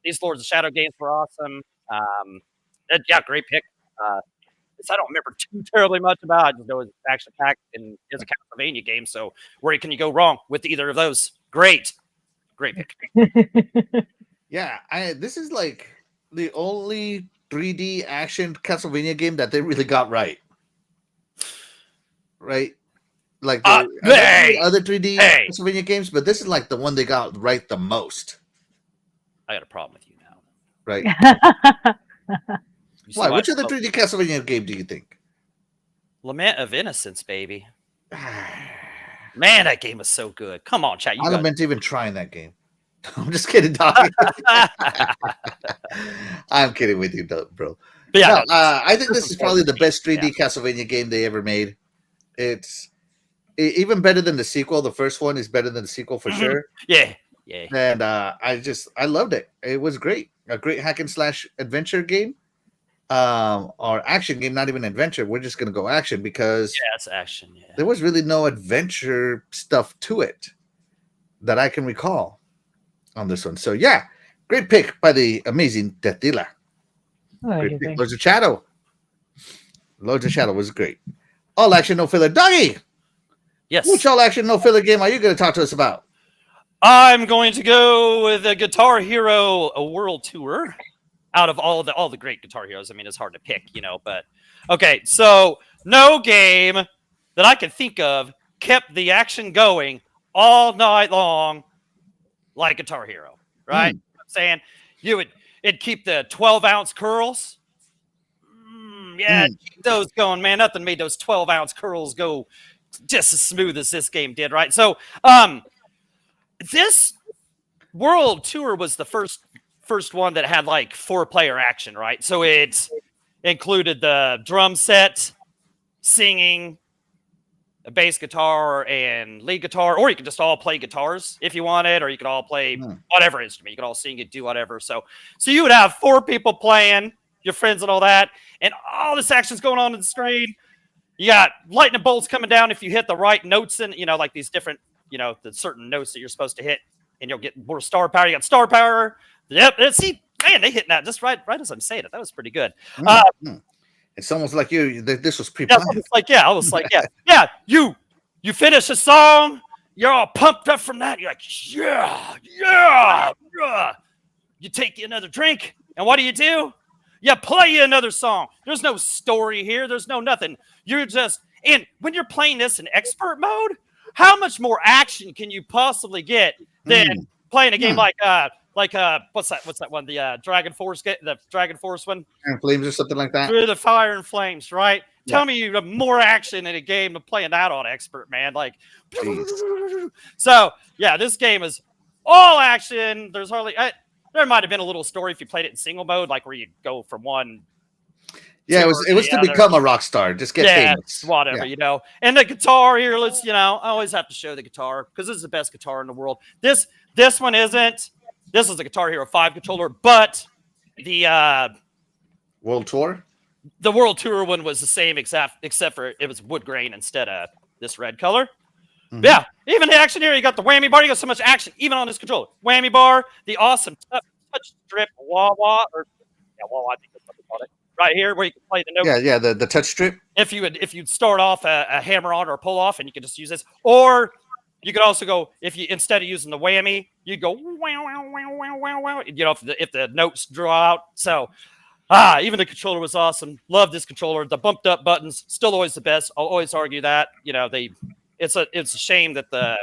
These Lords of Shadow games were awesome. Yeah, great pick. I don't remember too terribly much about. I just know it's action packed and it's a Castlevania game. So where can you go wrong with either of those? Great pick. Yeah, this is like the only 3D action Castlevania game that they really got right. Right? Like hey! other 3D Hey! Castlevania games, but this is like the one they got right the most. I got a problem with you now. Right? You see Why? why Which I other love 3D Castlevania game do you think? Lament of Innocence, baby. Man, that game was so good. Come on, chat. I lament even trying that game. I'm just kidding, Doc. I'm kidding with you, bro. But yeah, No, I think this is probably the best 3D Yeah. Castlevania game they ever made. It's even better than the sequel. The first one is better than the sequel for sure. Yeah. And I loved it. It was great. A great hack and slash adventure game. Or action game, not even adventure. We're just gonna go action because Yeah, it's action. Yeah. there was really no adventure stuff to it that I can recall on this one. So yeah, great pick by the amazing Death Dealer. Great pick. Lords of Shadow. Lords of Shadow was great. All action, no filler. Doggy, Yes. which all action, no filler game are you going to talk to us about? I'm going to go with a Guitar Hero a World Tour. Out of all the great Guitar Heroes, I mean, it's hard to pick, but okay. So no game that I can think of kept the action going all night long like Guitar Hero, right? You know what I'm saying it'd keep the 12-ounce curls. Keep those going, man. Nothing made those 12-ounce curls go just as smooth as this game did, right? So this World Tour was the first one that had like 4-player action, right? So it included the drum set, singing, a bass guitar, and lead guitar, or you could just all play guitars if you wanted, or you could all play whatever instrument. You could all sing and do whatever. So you would have 4 people playing, your friends and all that, and all this action's going on the screen. You got lightning bolts coming down if you hit the right notes in, like these different, the certain notes that you're supposed to hit, and you'll get more star power. You got star power. Yep. See, man, they hit that just right as I'm saying it. That was pretty good. It's almost like this was I was like, yeah. You finish a song, you're all pumped up from that. You're like, yeah. You take another drink, and what do? You play another song. There's no story here. There's no nothing. And when you're playing this in expert mode, how much more action can you possibly get than playing a game like what's that one? The Dragon Force one. And Flames or something like that. Through the Fire and Flames, right? Yeah. Tell me you have more action in a game than playing that on expert, man. Like, so yeah, this game is all action. There's hardly there might have been a little story if you played it in single mode, like where you go from one. Yeah, it was to become a rock star. Just get famous. Whatever, And the guitar here, I always have to show the guitar because this is the best guitar in the world. This one isn't. This is a Guitar Hero 5 controller, but the World Tour? The World Tour one was the same except for it was wood grain instead of this red color. Mm-hmm. Yeah, even the action here, you got the whammy bar. You got so much action, even on this controller. Whammy bar, the awesome touch strip wah-wah, I think that's what they call it. Right here, where you can play the note. Yeah, the touch strip. If you'd start off a hammer on or a pull off, and you could just use this, or you could also go instead of using the whammy, you'd go wow wow wow wow wow wow. If the notes draw out. So even the controller was awesome. Love this controller. The bumped up buttons still always the best. I'll always argue that. It's a shame that the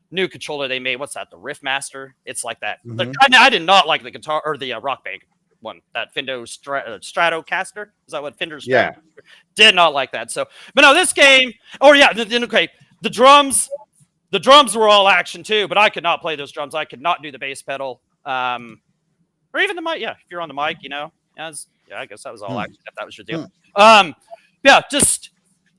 new controller they made. What's that? The Riff Master. It's like that. Mm-hmm. I did not like the guitar or the Rock Band one. That Fender Stratocaster. Is that what Fender's? Yeah. Did not like that. So, but no, this game. Oh yeah. Okay. The drums. The drums were all action too, but I could not play those drums. I could not do the bass pedal, or even the mic. Yeah, if you're on the mic, I guess that was all action. If that was your deal. Just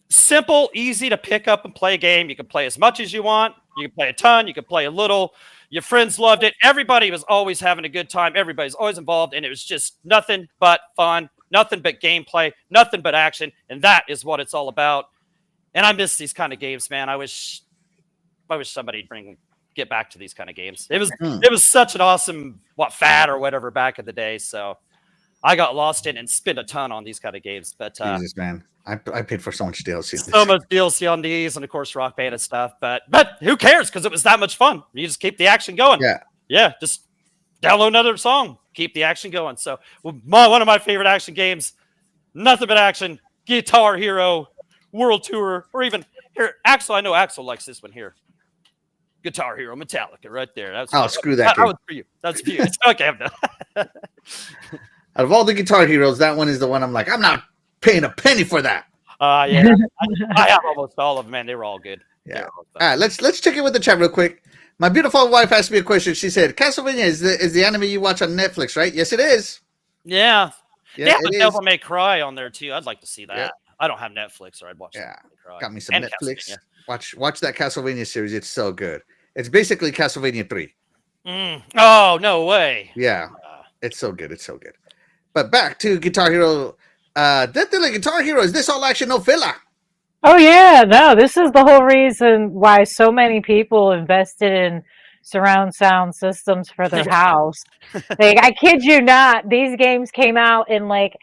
simple, easy to pick up and play a game. You can play as much as you want. You can play a ton. You can play a little. Your friends loved it. Everybody was always having a good time. Everybody's always involved, and it was just nothing but fun, nothing but gameplay, nothing but action, and that is what it's all about. And I miss these kind of games, man. I wish somebody'd get back to these kind of games. It was such an awesome fad or whatever back in the day. So I got lost in and spent a ton on these kind of games. But Jesus, man, I paid for so much DLC. So much DLC on these, and of course Rock Band and stuff. But who cares? Because it was that much fun. You just keep the action going. Yeah. Just download another song, keep the action going. So one of my favorite action games, nothing but action. Guitar Hero, World Tour, or even here. Axel, I know Axel likes this one here. Guitar Hero Metallica right there. Screw that. That was for you. That's for you. Okay, I'm done. Out of all the Guitar Heroes, that one is the one I'm like, I'm not paying a penny for that. Yeah. I have almost all of them, man. They were all good. Yeah. All right, let's check in with the chat real quick. My beautiful wife asked me a question. She said, Castlevania is the anime you watch on Netflix, right? Yes, it is. Yeah. Yeah, but Devil May Cry on there too. I'd like to see that. Yeah. I don't have Netflix, or I'd watch. Yeah, got me some Netflix. Watch that Castlevania series. It's so good. It's basically Castlevania 3. Oh, no way. Yeah, it's so good. It's so good. But back to Guitar Hero. Definitely Guitar Hero. Is this all action, no filler? Oh yeah, no, this is the whole reason why so many people invested in surround sound systems for their house. Like, I kid you not, these games came out and like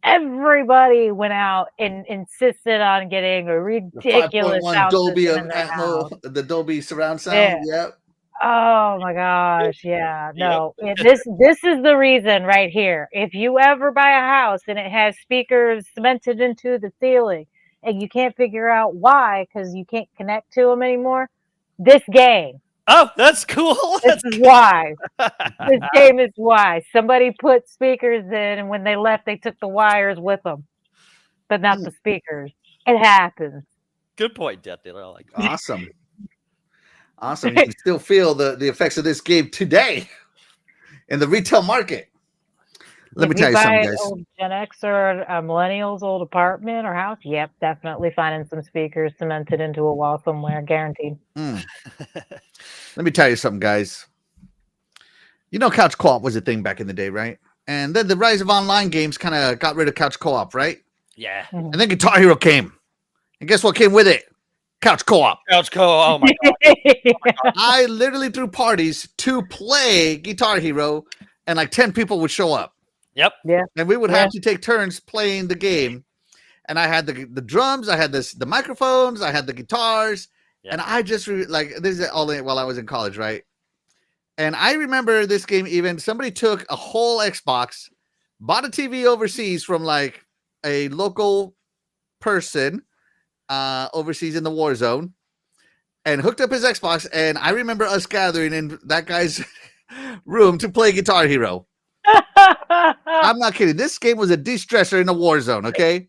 everybody went out and insisted on getting a The ridiculous 5.1 sound Dolby system of in their house. Atmos, the Dolby surround sound. Yeah. Yep. Oh my gosh, yeah. No. This is the reason right here. If you ever buy a house and it has speakers cemented into the ceiling and you can't figure out why because you can't connect to them anymore, this game. Oh, that's cool. This is why. This game is why. Somebody put speakers in, and when they left, they took the wires with them, but not the speakers. It happens. Good point, Death Dealer. I like that. Awesome. Awesome. You can still feel the effects of this game today in the retail market. Let me If tell you buy something, an guys. old Gen X or a millennial's old apartment or house, yep, definitely finding some speakers cemented into a wall somewhere, guaranteed. Let me tell you something, guys. You know, couch co-op was a thing back in the day, right? And then the rise of online games kind of got rid of couch co-op, right? Yeah. And then Guitar Hero came. And guess what came with it? Couch co-op. Couch co. Oh my god. I literally threw parties to play Guitar Hero, and like 10 people would show up. Yep. Yeah. And we would have to take turns playing the game. And I had the drums, I had the microphones, I had the guitars, Yeah. and I just like this is all while I was in college, right? And I remember this game. Even somebody took a whole Xbox, bought a TV overseas from like a local person overseas in the war zone, and hooked up his Xbox. And I remember us gathering in that guy's room to play Guitar Hero. I'm not kidding. This game was a de-stressor in a war zone, okay?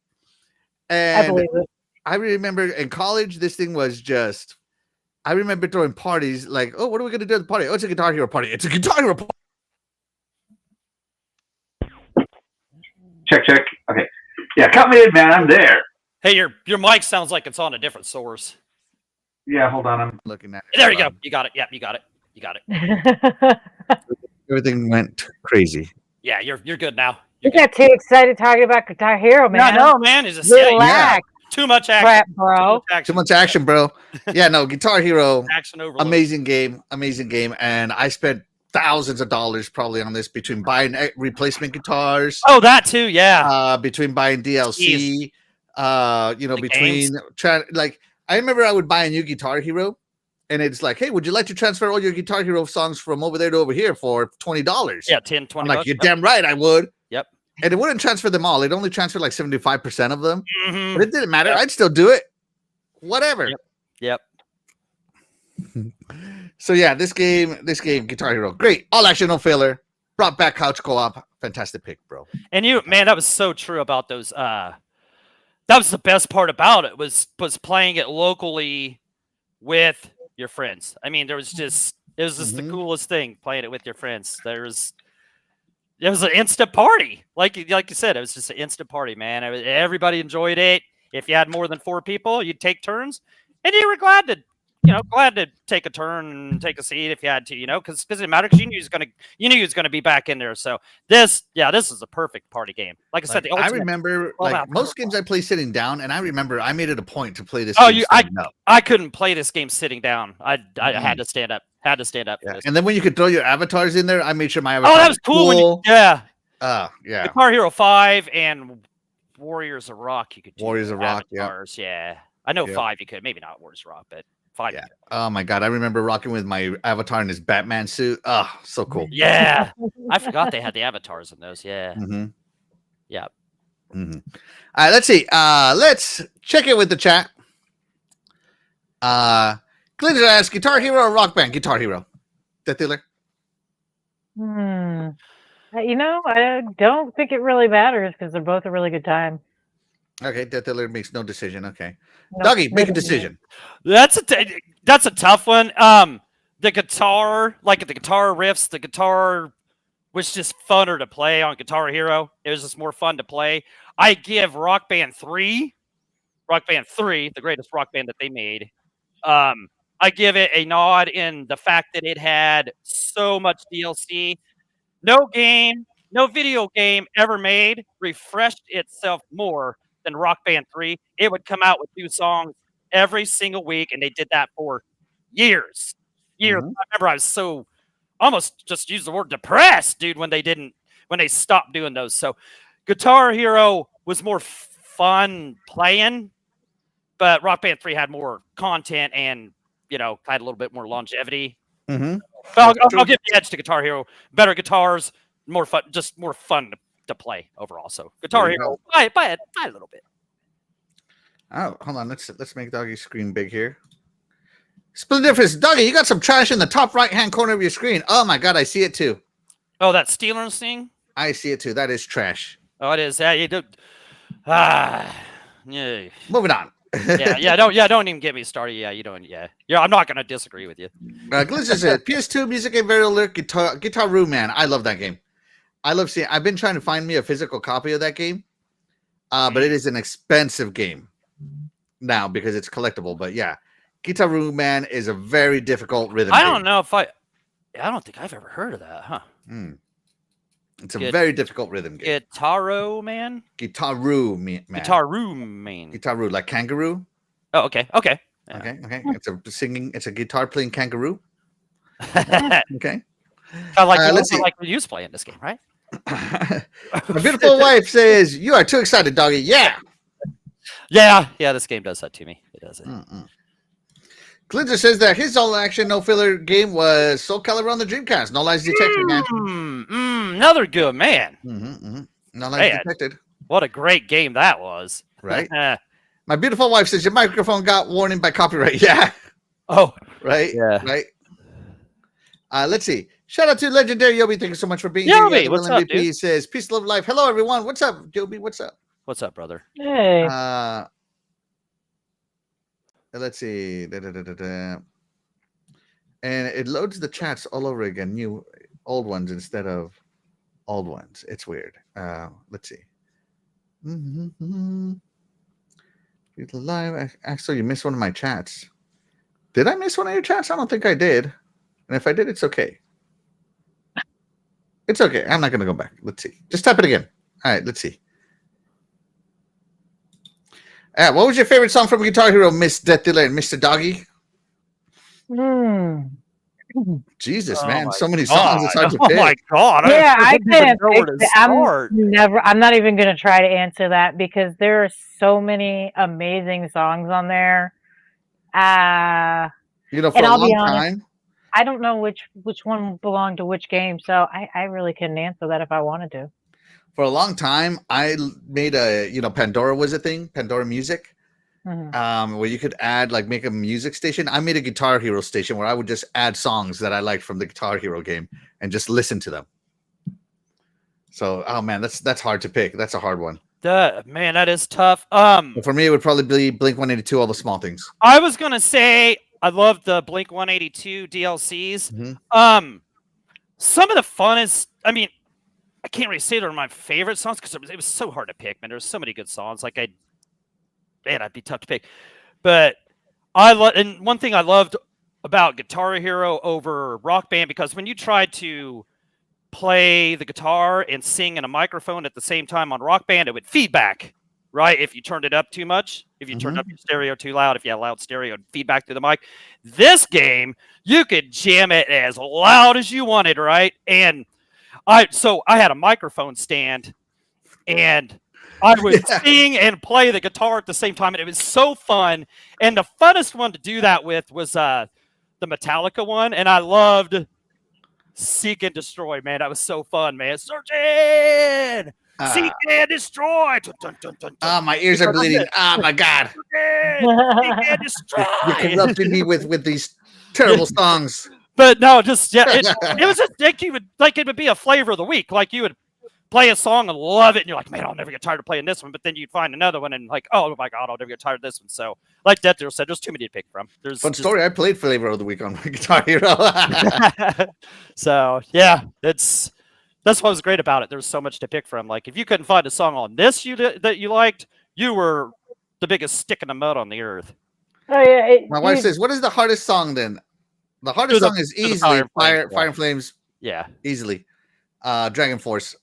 I And believe it. I remember in college, this thing was just. I remember throwing parties like, oh, what are we going to do at the party? Oh, it's a Guitar Hero party. It's a Guitar Hero party. Check. Okay. Yeah, count me in, man. I'm there. Hey, your mic sounds like it's on a different source. Yeah, hold on. I'm Looking at it. There you go. You got it. Yep, you got it. You got it. Everything went crazy. Yeah, you're good now. You got too excited talking about Guitar Hero, man. No, man. It's just yeah, Relax, too much action. crap, bro. Too much action, bro. Yeah, no, Guitar Hero, Action overload. amazing game. And I spent thousands of dollars probably on this between buying replacement guitars, Oh, that too. Yeah. between buying DLC, The between like I remember I would buy a new Guitar Hero, and it's like, hey, would you like to transfer all your Guitar Hero songs from over there to over here for $20? Yeah, 10, 20 I'm like, bucks. you're damn right, I would. Yep. And it wouldn't transfer them all. It only transferred like 75% of them. Mhm. But it didn't matter. Yep. I'd still do it. Whatever. Yep. So yeah, this game, Guitar Hero, great. All action, no filler. Brought back couch co-op. Fantastic pick, bro. And man, that was so true about those. That was the best part about it was playing it locally with your friends. I mean, it was just the coolest thing playing it with your friends. It was an instant party, like you said. It was just an instant party, man. Everybody enjoyed it. If you had more than 4 people, you'd take turns, and you were glad to take a turn and take a seat if you had to, because it didn't matter because you knew he was gonna be back in there. So this is a perfect party game. Like I said, I remember like most games I play sitting down, and I remember I made it a point to play this. I couldn't play this game sitting down. I had to stand up. For this. And then when you could throw your avatars in there, I made sure my avatar. Oh, that was cool. Yeah. Guitar Hero 5 and Warriors of Rock. You could do Warriors of Rock. avatars. Yeah. I know Yeah. 5 you could, maybe not Warriors of Rock, but 5. Yeah. Oh my god, I remember rocking with my avatar in his Batman suit. Oh, so cool. Yeah. I forgot they had the avatars in those. Yeah. Mm-hmm. Yeah. Mm-hmm. All right, let's see. Let's check in with the chat. Glitter asks, Guitar Hero or Rock Band? Guitar Hero. Death Dealer? I don't think it really matters because they're both a really good time. Okay, Death Dealer makes no decision. Okay. No, Dougie, make a neither do decision. That's a tough one. The guitar, like the guitar riffs, the guitar was just funner to play on Guitar Hero. It was just more fun to play. I give Rock Band 3, the greatest rock band that they made, I give it a nod in the fact that it had so much DLC. No game, no video game ever made refreshed itself more than Rock Band 3. It would come out with new songs every single week, and they did that for years. Years. Mhm. I remember I was so almost just use the word depressed, dude, when they stopped doing those. So Guitar Hero was more fun playing, but Rock Band 3 had more content and had a little bit more longevity. Mm-hmm. But I'll give the edge to Guitar Hero. Better guitars, more fun, just more fun to play overall. So Guitar There you Hero, buy a little bit. Oh, hold on. Let's make Doggy's screen big here. Split difference, Doggy. You got some trash in the top right-hand corner of your screen. Oh my God, I see it too. Oh, that Steelers thing. I see it too. That is trash. Oh, it is. Yeah, you do. Yeah. Moving on. Don't even get me started. Yeah, you don't. Yeah, I'm not gonna disagree with you. Glitch said PS2 music and very lyric Guitar Room, man. I love that game. I love seeing. I've been trying to find me a physical copy of that game, but it is an expensive game now because it's collectible. But yeah, Guitar Room, man, is a very difficult rhythm. I don't know if I don't think I've ever heard of that, huh? It's a very difficult rhythm game. Guitaro Man. Guitaru, man. Guitaru Man. Guitaru, like kangaroo. Oh, okay. Yeah. Okay. It's a guitar playing kangaroo. Okay. Let's like you was playing this game, right? My beautiful wife says, "You are too excited, Doggy." Yeah. Yeah. This game does that to me. It does it. Clinton says that his all-action, no-filler game was Soul Calibur on the Dreamcast. No lies detected, man. Another good man. No lies detected. What a great game that was. Right? My beautiful wife says your microphone got warning by copyright. Yeah. Oh. Right? Yeah. Right? Let's see. Shout out to Legendary Yobi. Thank you so much for being Yobi, here. what's up, dude? Says, peace, love, life. Hello, everyone. What's up, Yobi? What's up? What's up, brother? Hey. Let's see. And it loads the chats all over again. New, old ones instead of old ones. It's weird. Let's see. Live. Actually, you missed one of my chats. Did I miss one of your chats? I don't think I did. And if I did, it's okay. It's okay. I'm not going to go back. Let's see. Just type it again. All right. Let's see. What was your favorite song from Guitar Hero, Miss Death Dealer and Mr. Doggy? Jesus, man. So many songs. It's hard to pick. Oh, my God. Yeah, I can't. Start. I'm not even going to try to answer that because there are so many amazing songs on there. For a long time. I don't know which one belonged to which game, so I really couldn't answer that if I wanted to. For a long time, I made Pandora was a thing, Pandora Music, where you could add, make a music station. I made a Guitar Hero station where I would just add songs that I liked from the Guitar Hero game and just listen to them. So, oh man, that's hard to pick. That's a hard one. Man, that is tough. For me, it would probably be Blink 182, All the Small Things. I was gonna say I love the Blink 182 DLCs. Some of the funnest. I mean, I can't really say they're my favorite songs because it was so hard to pick, man. There's so many good songs. I'd be tough to pick. But and one thing I loved about Guitar Hero over Rock Band, because when you tried to play the guitar and sing in a microphone at the same time on Rock Band, it would feedback, right? If you turned it up too much, if you turned up your stereo too loud, if you had loud stereo, it'd feedback through the mic. This game, you could jam it as loud as you wanted, right? And I had a microphone stand, and I would sing and play the guitar at the same time, and it was so fun. And the funnest one to do that with was the Metallica one, and I loved Seek and Destroy, man. That was so fun, man. Searching! Seek and Destroy! Dun, dun, dun, dun, dun. My ears are bleeding. Oh, my God. Seek and Destroy! You're corrupting me with these terrible songs. But no, just it was just it would be a flavor of the week. Like you would play a song and love it, and you're like, man, I'll never get tired of playing this one. But then you'd find another one and oh my God, I'll never get tired of this one. So, like Death Dealer said, there's too many to pick from. Fun story. I played Flavor of the Week on my Guitar Hero. So yeah, that's what was great about it. There's so much to pick from. Like if you couldn't find a song on this that you liked, you were the biggest stick in the mud on the earth. Oh yeah. My wife says, "What is the hardest song then?" The hardest the- song is to the easily Fire and Flames, Fire and Flames. Yeah. Easily, Dragon Force,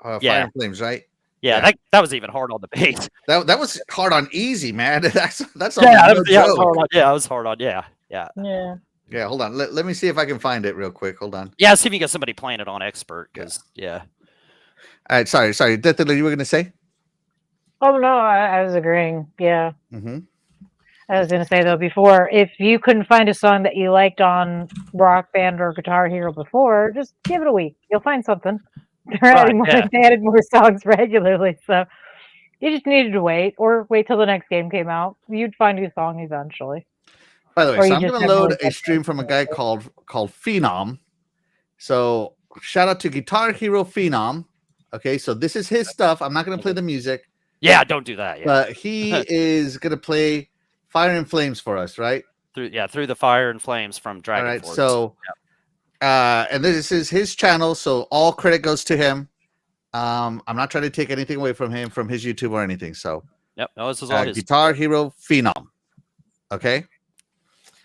Fire Yeah. and Flames, right? Yeah, Yeah. that was even hard on the base. That was hard on easy, man. That's Yeah, no it was joke. hard on. Yeah, it was hard on. Yeah. Yeah. Yeah, hold on. Let me see if I can find it real quick. Hold on. Yeah, see if you get somebody playing it on expert, because All right, sorry. Deathly, you were gonna say? Oh no, I was agreeing. Yeah. Mm-hmm. I was gonna say though before, if you couldn't find a song that you liked on Rock Band or Guitar Hero before, just give it a week. You'll find something. They're adding more. yeah. They added more songs regularly, so you just needed to wait, or wait till the next game came out. You'd find a song eventually. By the way, Or so you I'm just gonna have load more a stream from a guy called Phenom. So shout out to Guitar Hero Phenom. Okay, so this is his stuff. I'm not gonna play the music, Yeah, don't do that. Yeah, but he is gonna play Fire and Flames for us, right? through the Fire and Flames from Dragon All right, Force. so and this is his channel, so all credit goes to him. I'm not trying to take anything away from him, from his YouTube or anything. So Yep, no, this is all his. Guitar Hero Phenom. Okay.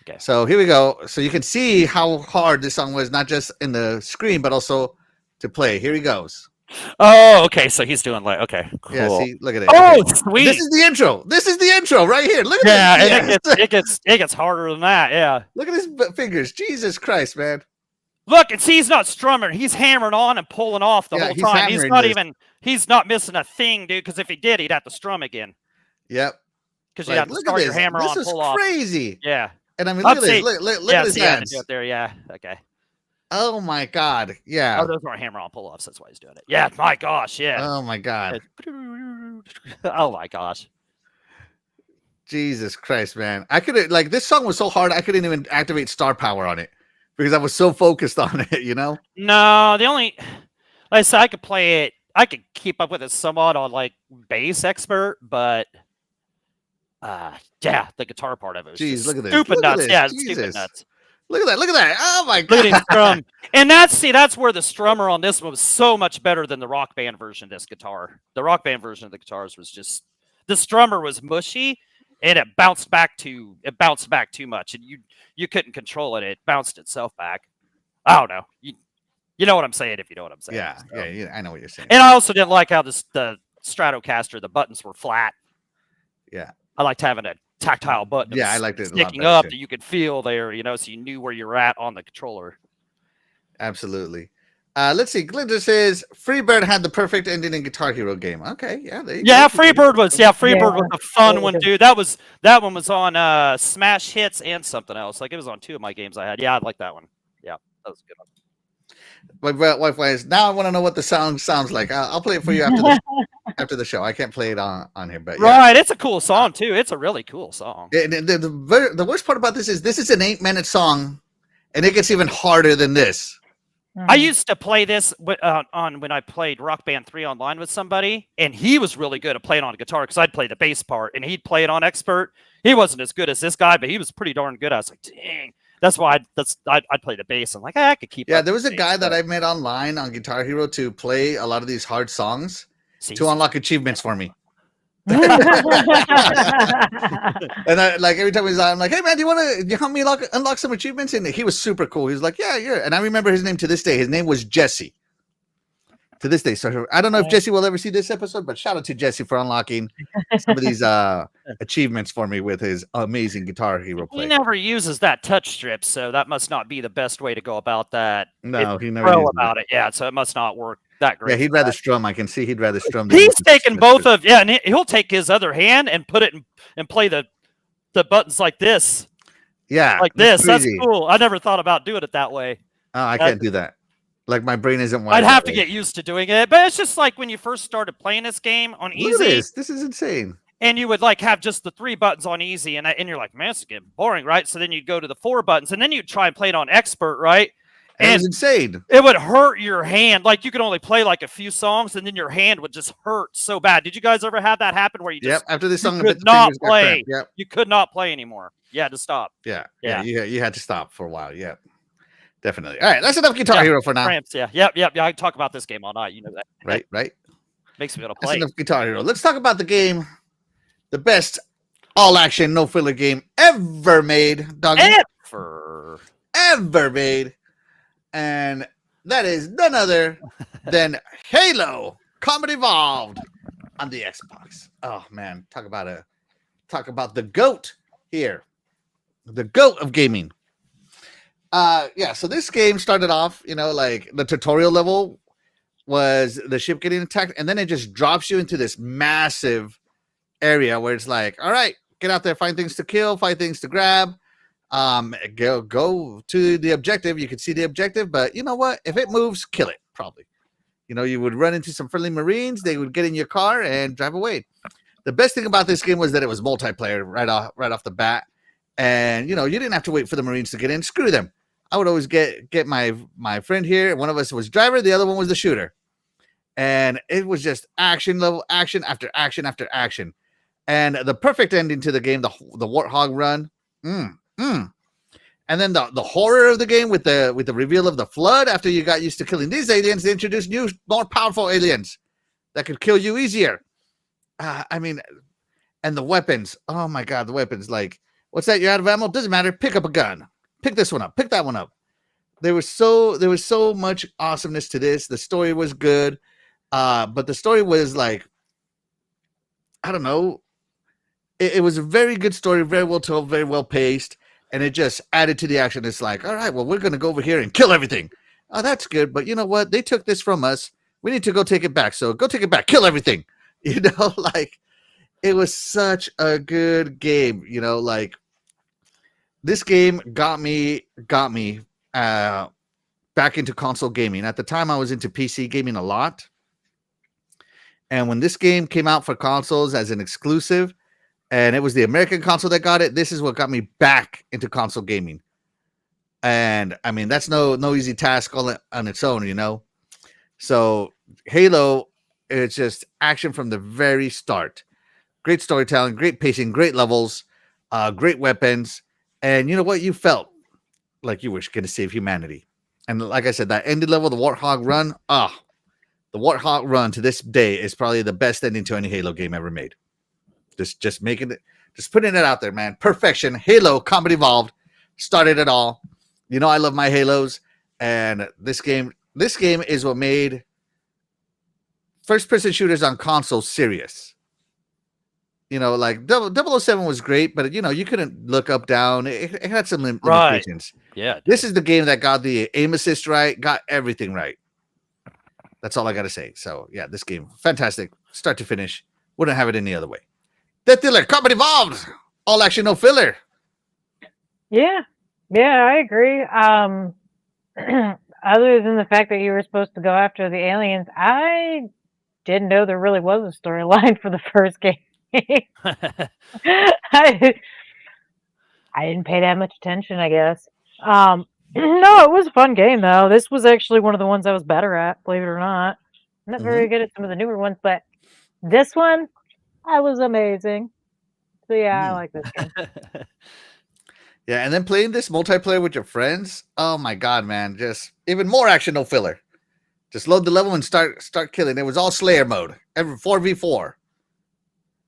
Okay. So here we go. So you can see how hard this song was, not just in the screen, but also to play. Here he goes. Oh, okay. So he's doing like okay, cool. Yeah, see, look at it. Oh, Okay. sweet. This is the intro. This is the intro right here. Look at yeah, this. and it gets harder than that. Yeah. Look at his fingers. Jesus Christ, man. Look, and see, he's not strumming. He's hammering on and pulling off the Yeah, whole he's time. He's hammering not this. even. He's not missing a thing, dude. Because if he did, he'd have to strum again. Yep. Because you Like, have to look at start your this. hammer This on, is pull off. crazy. Yeah. And I mean, Let's look at see. this. Look Yeah. at his See, I had to hands. do it there. Yeah. Okay. Oh my God. Yeah. Oh, those aren't hammer on pull offs. That's why he's doing it. Yeah. My gosh. Yeah. Oh my God. Oh my gosh. Jesus Christ, man. I couldn't, like, this song was so hard, I couldn't even activate star power on it because I was so focused on it, you know? No, the only, like I said, I could play it. I could keep up with it somewhat on like bass expert, but yeah, the guitar part of it was Jeez, just look at this. stupid Look at nuts. this. Yeah, it's Jesus. stupid nuts. Look at that. Look at that. Oh my Look at him God. strum. And that's where the strummer on this one was so much better than the Rock Band version of this guitar. The Rock Band version of the guitars was just, the strummer was mushy and it bounced back too much, and you couldn't control it. It bounced itself back. I don't know. You know what I'm saying if you know what I'm saying. Yeah, So. yeah, I know what you're saying. And I also didn't like how the Stratocaster, the buttons were flat. Yeah. I liked having a tactile button. Yeah, I liked it a lot sticking better, up too. that you could feel there, so you knew where you're at on the controller. Absolutely. Let's see. Glinda says Freebird had the perfect ending in Guitar Hero game. Okay, yeah. There you Yeah, go. Freebird was a fun one, Totally. dude. That one was on Smash Hits and something else. Like it was on 2 of my games I had. Yeah, I like that one. Yeah, that was a good one. My wife was, now I want to know what the song sounds like. I'll play it for you after the show. I can't play it on here, but yeah. Right, it's a cool song too. It's a really cool song. And the worst part about this is an 8-minute song, and it gets even harder than this. I used to play this on when I played Rock Band 3 online with somebody, and he was really good at playing on guitar because I'd play the bass part, and he'd play it on expert. He wasn't as good as this guy, but he was pretty darn good. I was like, dang. That's why I'd play the bass. I'm like, I could keep. Yeah, up there was with a the guy bass, that but- I met online on Guitar Hero to play a lot of these hard songs See, to unlock achievements for me. And I, like, every time he's on, I'm like, hey man, do you help me unlock some achievements? And he was super cool. He was like, yeah. And I remember his name to this day. His name was Jesse. To this day. So I don't know if Jesse will ever see this episode, but shout out to Jesse for unlocking some of these achievements for me with his amazing Guitar Hero he play. never uses that touch strip, so that must not be the best way to go about that. No, he never Pro uses about it, yeah. So it must not work that great. Yeah, he'd for rather that. strum. I can see he'd rather strum. than He's use the taking touch both strip. of and he'll take his other hand and put it and play the buttons like this, Yeah, like this. That's crazy. cool. I never thought about doing it that way. Oh, I can't do that. Like, my brain isn't wired. I'd that have to way. get used to doing it, but it's just like when you first started playing this game on Look at easy, this. This is insane. and you would like have just the 3 buttons on easy, and you're like, man, it's getting boring, right? So then you'd go to the 4 buttons, and then you'd try and play it on expert, right? And it And was insane. it would hurt your hand. Like you could only play like a few songs, and then your hand would just hurt so bad. Did you guys ever have that happen where you Yep. just After this song, you a bit, could the not fingers got play? cramped. Yep. You could not play anymore. You had to stop. Yeah. Yeah. You had to stop for a while. Yeah. Definitely. All right. That's enough Guitar Yeah, Hero for now. Cramps. Yeah. Yep. Yeah. I can talk about this game all night. You know that. Right. Makes me want to That's play. enough Guitar Hero. Let's talk about the game. The best all action, no filler game ever made, doggy. Ever made. And that is none other than Halo Combat Evolved on the Xbox. Oh man, talk about the GOAT here. The GOAT of gaming. Yeah, so this game started off, like the tutorial level was the ship getting attacked, and then it just drops you into this massive area where it's like, all right, get out there, find things to kill, find things to grab. Go to the objective. You can see the objective, but you know what? If it moves, kill it. Probably. You would run into some friendly Marines. They would get in your car and drive away. The best thing about this game was that it was multiplayer right off the bat, and you didn't have to wait for the Marines to get in. Screw them. I would always get my friend here. One of us was driver, the other one was the shooter, and it was just action after action after action, and the perfect ending to the game. The Warthog run. And then the horror of the game with the reveal of the flood. After you got used to killing these aliens, they introduced new, more powerful aliens that could kill you easier. And the weapons. Oh my god, the weapons! Like, what's that? You're out of ammo. Doesn't matter. Pick up a gun. Pick this one up. Pick that one up. There was so much awesomeness to this. The story was good, but the story was like, I don't know. It was a very good story, very well told, very well paced. And it just added to the action. It's like, all right, well, we're going to go over here and kill everything. Oh, that's good. But you know what? They took this from us. We need to go take it back. So go take it back. Kill everything. Like it was such a good game. Like this game got me back into console gaming. At the time, I was into PC gaming a lot. And when this game came out for consoles as an exclusive, and it was the American console that got it, this is what got me back into console gaming. And that's no easy task on its own, So Halo, it's just action from the very start. Great storytelling, great pacing, great levels, great weapons. And you know what? You felt like you were going to save humanity. And like I said, that ending level, the Warthog run, the Warthog run to this day is probably the best ending to any Halo game ever made. Just making it, just putting it out there, man. Perfection. Halo Combat Evolved started it all. I love my Halos, and this game is what made first-person shooters on console serious. Like 007 was great, but you couldn't look up, down. It had some limitations. Right. Yeah. This is the game that got the aim assist right, got everything right. That's all I got to say. So yeah, this game, fantastic, start to finish. Wouldn't have it any other way. Death Dealer, Combat Evolved, all action, no filler. Yeah, I agree. Other than the fact that you were supposed to go after the aliens, I didn't know there really was a storyline for the first game. I didn't pay that much attention, I guess. No, it was a fun game, though. This was actually one of the ones I was better at, believe it or not. I'm not very good at some of the newer ones, but this one, I was amazing. So yeah, I like this game. Yeah, and then playing this multiplayer with your friends. Oh my god, man! Just even more action, no filler. Just load the level and start killing. It was all Slayer mode, every 4v4.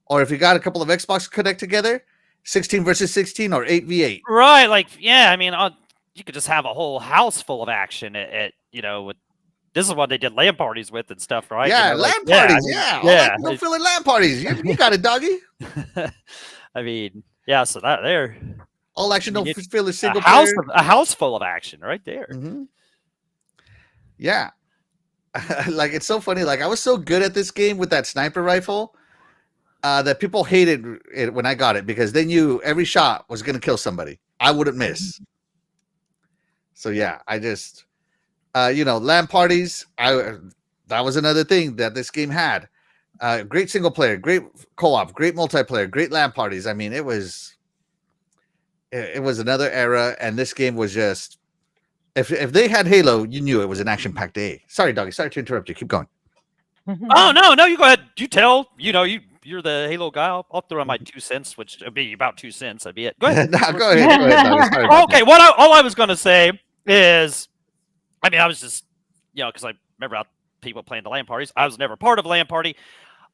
Or if you got a couple of Xbox connect together, 16 versus 16 or 8v8. Right, like yeah. You could just have a whole house full of action with. This is what they did LAN parties with and stuff, right? Yeah, LAN parties. Yeah. No filler LAN parties. You got it, doggy. So that there. All action, no filler, single player. player. A house full of action right there. Mm-hmm. Yeah. Like, it's so funny. Like, I was so good at this game with that sniper rifle that people hated it when I got it because they knew every shot was going to kill somebody. I wouldn't miss. So, yeah, I just... LAN parties, that was another thing that this game had. Great single player, great co-op, great multiplayer, great LAN parties. It was another era, and this game was just, if they had Halo, you knew it was an action-packed day. Sorry, doggy, sorry to interrupt you. Keep going. Oh, no, you go ahead. You tell, you're the Halo guy. I'll throw in my 2 cents, which would be about 2 cents. That'd be it. Go ahead. No, go ahead, doggy. Sorry okay, all I was going to say is, I was just, because I remember people playing the LAN parties. I was never part of a LAN party.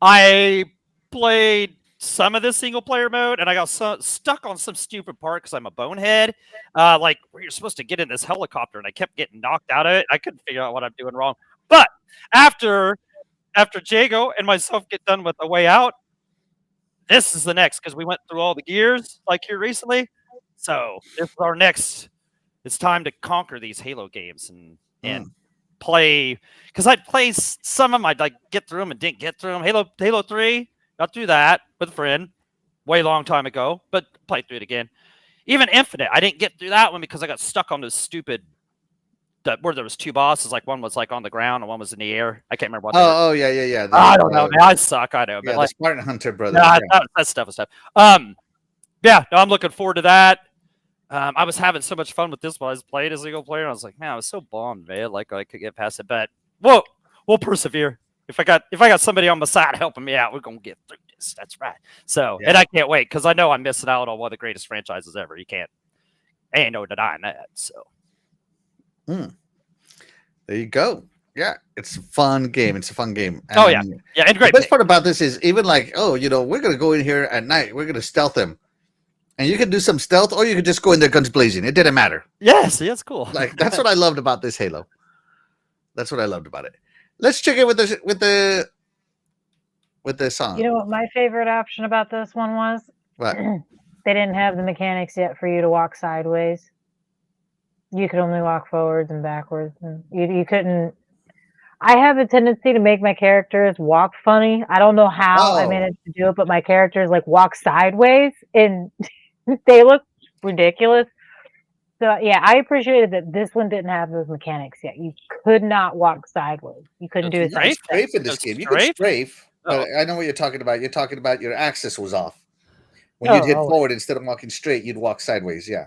I played some of this single player mode, and I got stuck on some stupid part because I'm a bonehead. Like where you're supposed to get in this helicopter, and I kept getting knocked out of it. I couldn't figure out what I'm doing wrong. But after Jago and myself get done with A Way Out, this is the next because we went through all the gears like here recently. So this is our next. It's time to conquer these Halo games and play, because I'd play some of them, I'd like get through them and didn't get through them. Halo 3, got through that with a friend way long time ago, but played through it again. Even Infinite, I didn't get through that one because I got stuck on this stupid where there was two bosses, like one was like on the ground and one was in the air. I can't remember what. Yeah. I don't know, man. I suck. I know. Yeah, but like, the Spartan Hunter brother. That stuff is tough. Yeah, no, I'm looking forward to that. I was having so much fun with this while I was playing as a single player. I was like, man, I was so bummed, man. Like I could get past it, but we'll persevere. If I got somebody on my side helping me out, we're gonna get through this. That's right. So, and I can't wait because I know I'm missing out on one of the greatest franchises ever. Ain't no denying that. So, there you go. Yeah, it's a fun game. It's a fun game. And, and great. The best part about this is even like, we're gonna go in here at night. We're gonna stealth them. And you can do some stealth, or you could just go in there guns blazing. It didn't matter. Yes, it's cool. Like that's what I loved about this Halo. That's what I loved about it. Let's check in with the song. You know what my favorite option about this one was? What? They didn't have the mechanics yet for you to walk sideways. You could only walk forwards and backwards. And you couldn't. I have a tendency to make my characters walk funny. I don't know how I managed to do it, but my characters like walk sideways and they look ridiculous. So yeah, I appreciated that this one didn't have those mechanics yet. You could not walk sideways. You couldn't do it. Strafe in this game. You could strafe, but I know what you're talking about. You're talking about your axis was off. When you'd hit forward instead of walking straight, you'd walk sideways. Yeah.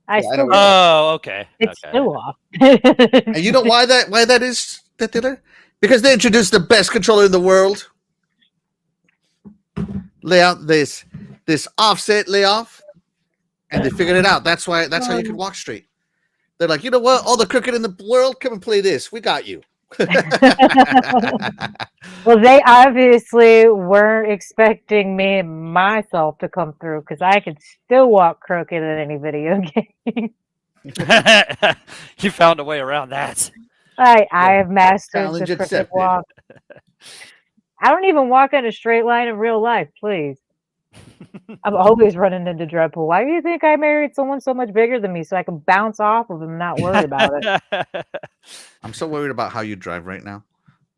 Okay. It's still off. And you know why that is, Titular? Because they introduced the best controller in the world. Layout this offset layoff, and they figured it out. That's how you can walk straight. They're like, you know what? All the crooked in the world, come and play this. We got you. Well, they obviously weren't expecting myself to come through because I could still walk crooked in any video game. You found a way around that. I have mastered the crooked walk. I don't even walk in a straight line in real life, please. I'm always running into Dreadpool. Why do you think I married someone so much bigger than me so I can bounce off of him and not worry about it? I'm so worried about how you drive right now.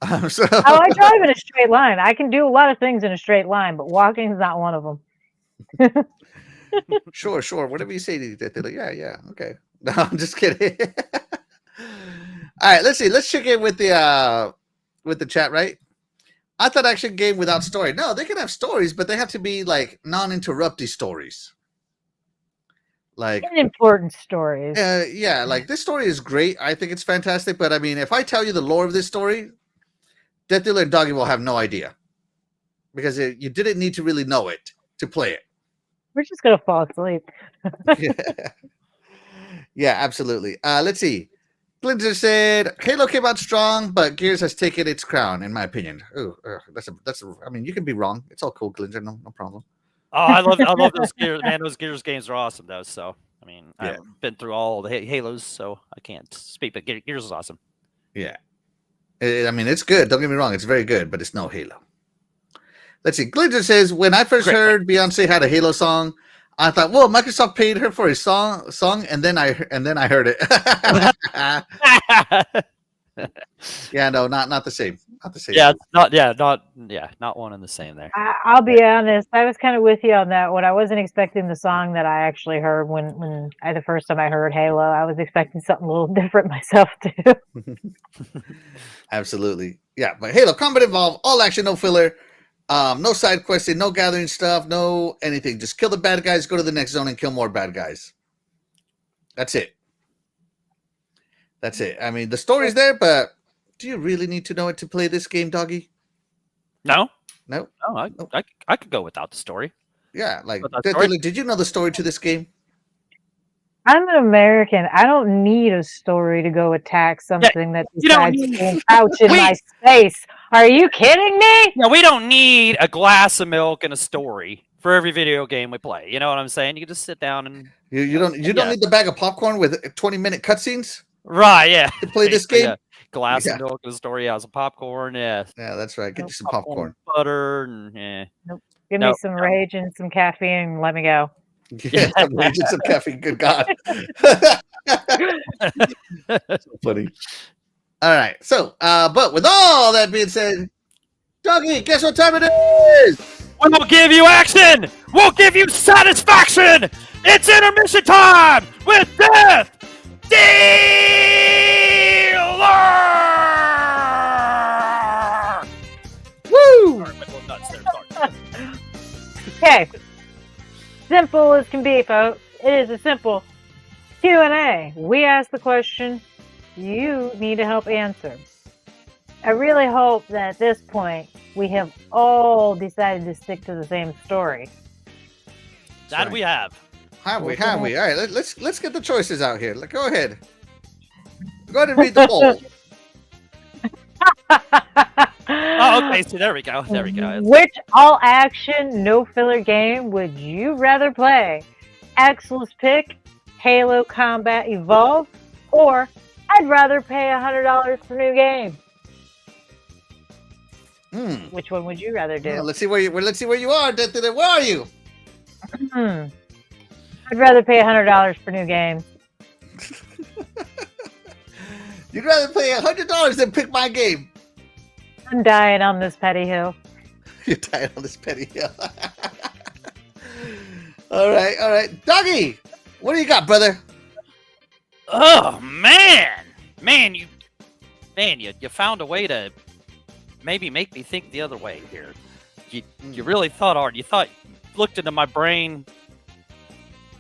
I drive in a straight line. I can do a lot of things in a straight line, but walking is not one of them. Sure. Whatever you say, yeah. Okay. No, I'm just kidding. All right, let's see. Let's check in with the chat, right? I thought action game without story. No, they can have stories, but they have to be like non-interrupty stories. Like important stories. Yeah, like this story is great. I think it's fantastic. But I mean, if I tell you the lore of this story, Deathdealer and Doggy will have no idea. Because you didn't need to really know it to play it. We're just gonna fall asleep. Yeah, absolutely. Let's see. Glinzer said Halo came out strong, but Gears has taken its crown, in my opinion. Ooh, that's. I mean, you can be wrong. It's all cool, Glinzer. No problem. Oh, I love those Gears, man. Those Gears games are awesome, though. So, I mean, I've been through all the Halos, so I can't speak. But Gears is awesome. Yeah, I mean, it's good. Don't get me wrong; it's very good, but it's no Halo. Let's see. Glinzer says when I first heard Beyonce had a Halo song, I thought, well, Microsoft paid her for a song, and then I heard it. Yeah, no, not the same. Not the same. Yeah, not one and the same there. I'll be honest. I was kind of with you on that one. I wasn't expecting the song that I actually heard when the first time I heard Halo. I was expecting something a little different myself too. Absolutely, yeah. But Halo combat involved, all action, no filler. No side questing, no gathering stuff, no anything. Just kill the bad guys, go to the next zone, and kill more bad guys. That's it. I mean, the story's there, but do you really need to know it to play this game, Doggy? No. I could go without the story. Yeah, like, did you know the story to this game? I'm an American. I don't need a story to go attack something that decides to crouch in my space. Are you kidding me? Yeah, we don't need a glass of milk and a story for every video game we play. You know what I'm saying? You can just sit down and You don't need the bag of popcorn with 20-minute cutscenes right, yeah. to play this game. Yeah. Glass Yeah. of milk and a story, yeah, some popcorn, yeah. Yeah, that's right. Get Nope. you some popcorn. Butter and yeah. Give No. me some rage and some caffeine and let me go. Yeah, some rage and some caffeine. Good God. So funny. All right. So, but with all that being said, Doggy, guess what time it is? We'll give you action! We'll give you satisfaction! It's intermission time with Death Dealer! Woo! Sorry, went a little nuts there, sorry. Okay. Simple as can be, folks. It is a simple Q&A. We ask the question, you need to help answer. I really hope that at this point we have all decided to stick to the same story. That we have. Have we? All right, let's get the choices out here. Go ahead. Go ahead and read the poll. Oh, okay, so there we go. There we go. Which all-action, no-filler game would you rather play? Axel's pick, Halo Combat Evolved, or I'd rather pay $100 for new game. Which one would you rather do? Well, let's see where you are, Death Dealer. Where are you? I'd rather pay $100 for new game. You'd rather pay $100 than pick my game. I'm dying on this petty hill. You're dying on this petty hill. All right. Doggy, what do you got, brother? Oh man, you found a way to maybe make me think the other way here. You really thought hard. You looked into my brain,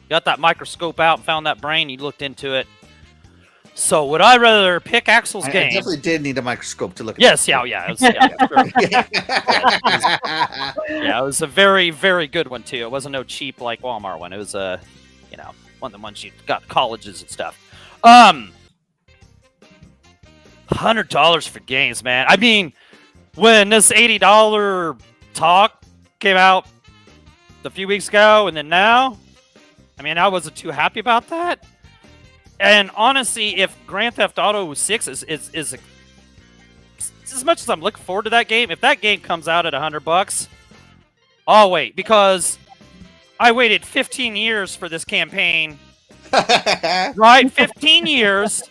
got that microscope out, and found that brain. You looked into it. So would I rather pick Axel's game? I definitely did need a microscope to look at. Yes, yeah. It was, yeah, it was a very, very good one too. It wasn't no cheap like Walmart one. It was one of the ones you got at colleges and stuff. $100 for games, man. I mean, when this $80 talk came out a few weeks ago, and then now, I mean, I wasn't too happy about that. And honestly, if Grand Theft Auto 6 is as much as I'm looking forward to that game, if that game comes out at $100, I'll wait, because I waited 15 years for this campaign. Right? 15 years.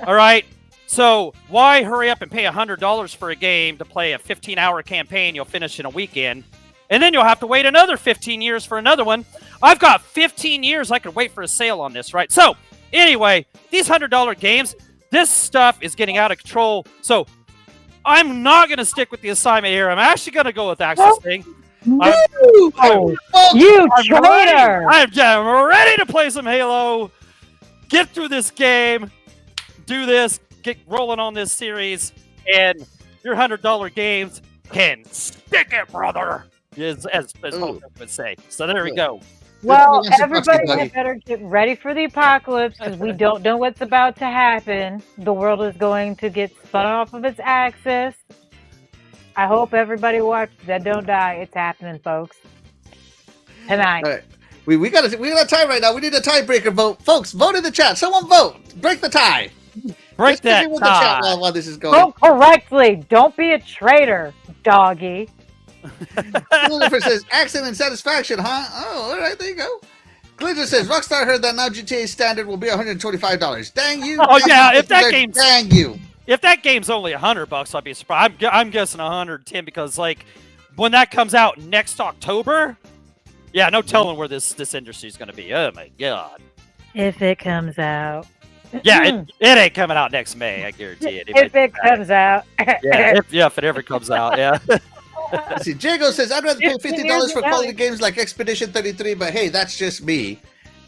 All right. So why hurry up and pay $100 for a game to play a 15-hour campaign you'll finish in a weekend, and then you'll have to wait another 15 years for another one? I've got 15 years I could wait for a sale on this, right? So anyway, these $100 games, this stuff is getting out of control. So I'm not going to stick with the assignment here. I'm actually going to go with Axel's thing. You traitor! I'm ready to play some Halo. Get through this game. Do this. Get rolling on this series. And your $100 games can stick it, brother. As Hulk would say. So there we go. Well, everybody had better get ready for the apocalypse, because we don't know what's about to happen. The world is going to get spun off of its axis. I hope everybody watched Dead Don't Die. It's happening, folks. Tonight. All right. We got a tie right now. We need a tiebreaker vote. Folks, vote in the chat. Someone vote. Break the tie. Break that with tie. The chat while this is going. Vote correctly. Don't be a traitor, doggy. Jennifer says, action and satisfaction, huh? Oh, all right, there you go. Glitter says, Rockstar heard that now GTA standard will be $125. Dang you. Oh, yeah, if that game's... Dang you. If that game's only $100, I'd be surprised. I'm guessing 110, because, like, when that comes out next October, yeah, no telling where this industry is going to be. Oh, my God. If it comes out. Yeah, it ain't coming out next May, I guarantee it. If it comes out. If it ever comes out, yeah. Let's see, Jago says, I'd rather pay $50 for quality games like Expedition 33, but hey, that's just me.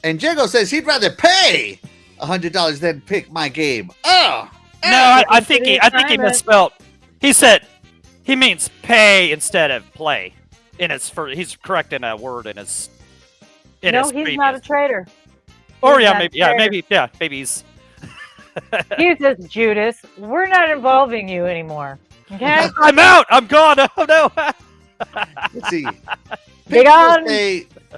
And Jago says he'd rather pay $100 than pick my game. Oh! No, I think he misspelled. He said he means pay instead of play. He's correcting a word in his. No, he's not a traitor. Or maybe he's. He says, Judas, we're not involving you anymore. Okay. I'm out. I'm gone. Oh no. Let's see. Big on.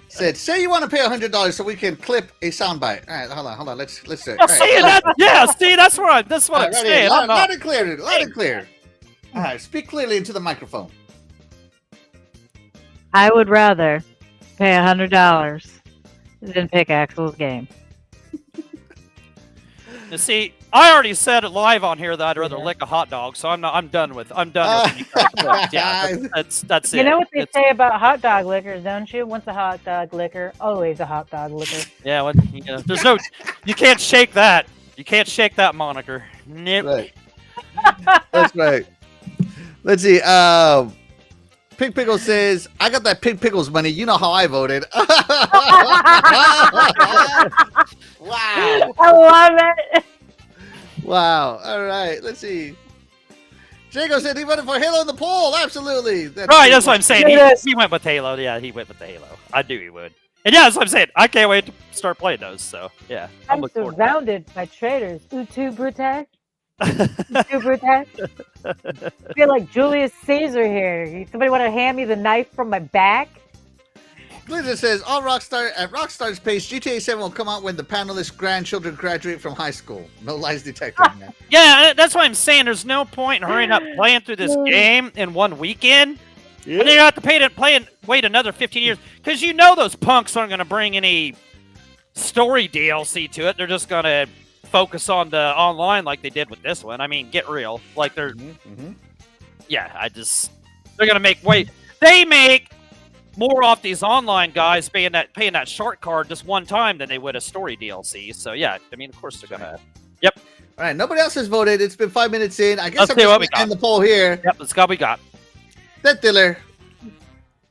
Said, say you want to pay $100 so we can clip a soundbite. All right, hold on. Let's do it. Oh, see, that's what I'm saying. I'm not- Loud and clear, dude. Loud and clear. All right, speak clearly into the microphone. I would rather pay $100 than pick Axel's game. You see, I already said it live on here that I'd rather lick a hot dog, so I'm done with. Yeah, that's it. You know what they It's- say about hot dog liquors, don't you? Once a hot dog liquor, always a hot dog liquor. Yeah, well, there's no, you can't shake that. You can't shake that moniker. Nope. Right. That's right. Let's see. Pig Pickles says, I got that Pig Pickles money. You know how I voted. Wow. I love it. Wow. All right. Let's see. Jago said he voted for Halo in the poll. Absolutely. Right, that's what I'm saying. Yes. He went with Halo. Yeah, he went with the Halo. I knew he would. And yeah, that's what I'm saying. I can't wait to start playing those. So yeah, I'm looking forward to surrounded by traitors. Utu Brute. Utu Brute. I feel like Julius Caesar here. Somebody want to hand me the knife from my back? Blizzard says, all Rockstar at Rockstar's pace, GTA 7 will come out when the panelists' grandchildren graduate from high school. No lies detected. Man. Yeah, that's what I'm saying. There's no point in hurrying up playing through this game in one weekend. And then you have to wait another 15 years. Because you know those punks aren't going to bring any story DLC to it. They're just going to focus on the online like they did with this one. I mean, get real. Like they're... Yeah, they're going to they make more off these online guys paying that short card just one time than they would a story DLC. So yeah, I mean, of course they're gonna. Yep. All right, nobody else has voted. It's been 5 minutes in. I guess Let's I'm see just what we going to end got. the poll here. Yep. Let's go. We got. That Diller.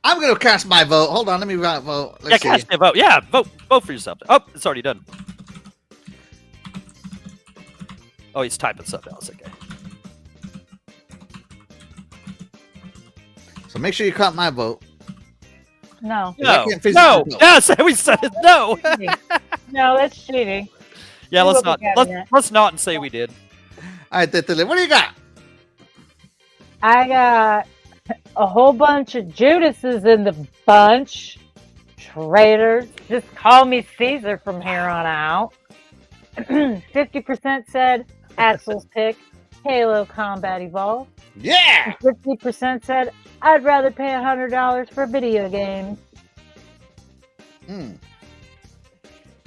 I'm going to cast my vote. Hold on, let me vote. Let's see. Cast a vote. Yeah, vote for yourself. Oh, it's already done. Oh, he's typing something else. Okay. So make sure you count my vote. No. I No. can't physically No. vote. Yes, we said it. No. No, that's cheating. Yeah, We let's will not. be having that. Let's not and say we did. All right, that Diller. What do you got? I got a whole bunch of Judases in the bunch. Traitors. Just call me Caesar from here on out. 50% said Axel's pick, Halo Combat Evolved. Yeah. 50% said I'd rather pay $100 for video games.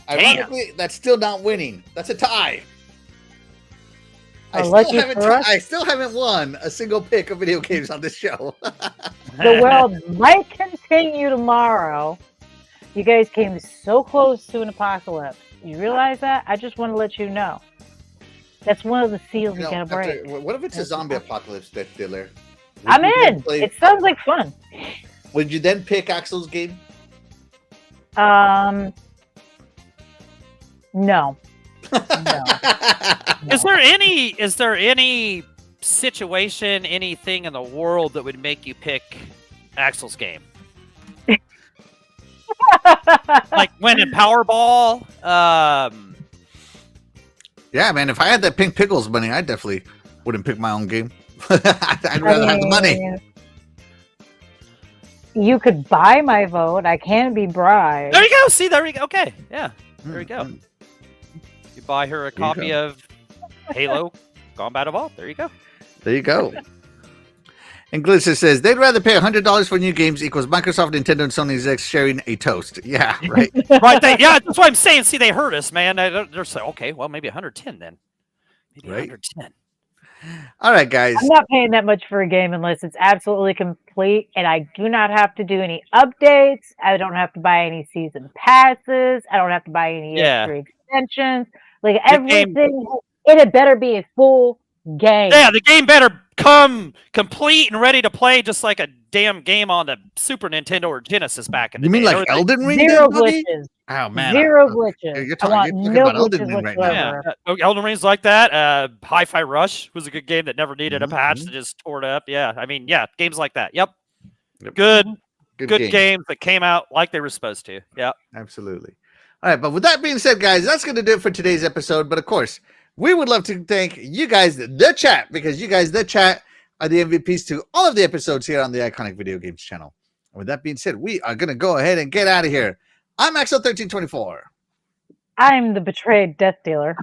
Ironically, that's still not winning. That's a tie. Lucky for us. I still haven't won a single pick of video games on this show. The world might continue tomorrow. You guys came so close to an apocalypse. You realize that? I just want to let you know. That's one of the seals you gotta break. What if it's a zombie apocalypse, that Diller? I'm in. It sounds like fun. Would you then pick Axel's game? No. No. Is there any situation, anything in the world that would make you pick Axel's game? Like winning Powerball? Yeah, man. If I had that Pink Pickles money, I definitely wouldn't pick my own game. I'd rather have the money. You could buy my vote. I can be bribed. There you go. See, there we go. Okay. Yeah. There we go. You buy her a copy of Halo Combat Evolved. There you go. There you go. And Glitzer says they'd rather pay $100 for new games equals Microsoft, Nintendo, and Sony execs sharing a toast. Yeah, right. Right. Yeah, that's what I'm saying. See, they heard us, man. They're saying, okay, well, maybe 110 then. Maybe Right. 110. All right, guys. I'm not paying that much for a game unless it's absolutely complete and I do not have to do any updates. I don't have to buy any season passes. I don't have to buy any extra extensions. Like everything, it better be a full game. Yeah, the game better come complete and ready to play, just like a damn game on the Super Nintendo or Genesis back in the You mean day. like Elden Ring? Zero then, buddy? glitches. Oh man, Zero glitches. You're I want talking no about Elden glitches Ring right now. whatsoever. Yeah, Elden Ring's like that. Hi-Fi Rush was a good game that never needed a patch Mhm. that just tore it up. Yeah, I mean, yeah, games like that. Yep, Yep. good game. games that came out like they were supposed to. Yeah. Absolutely. All right, but with that being said, guys, that's going to do it for today's episode. But of course, we would love to thank you guys, the chat, because you guys, the chat, are the MVPs to all of the episodes here on the Iconic Video Games channel. And with that being said, we are going to go ahead and get out of here. I'm Axel1324. I'm the betrayed death dealer.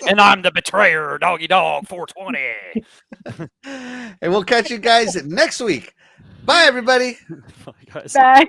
And I'm the betrayer, Doggy Dog 420. And we'll catch you guys next week. Bye, everybody. Bye, guys. Bye.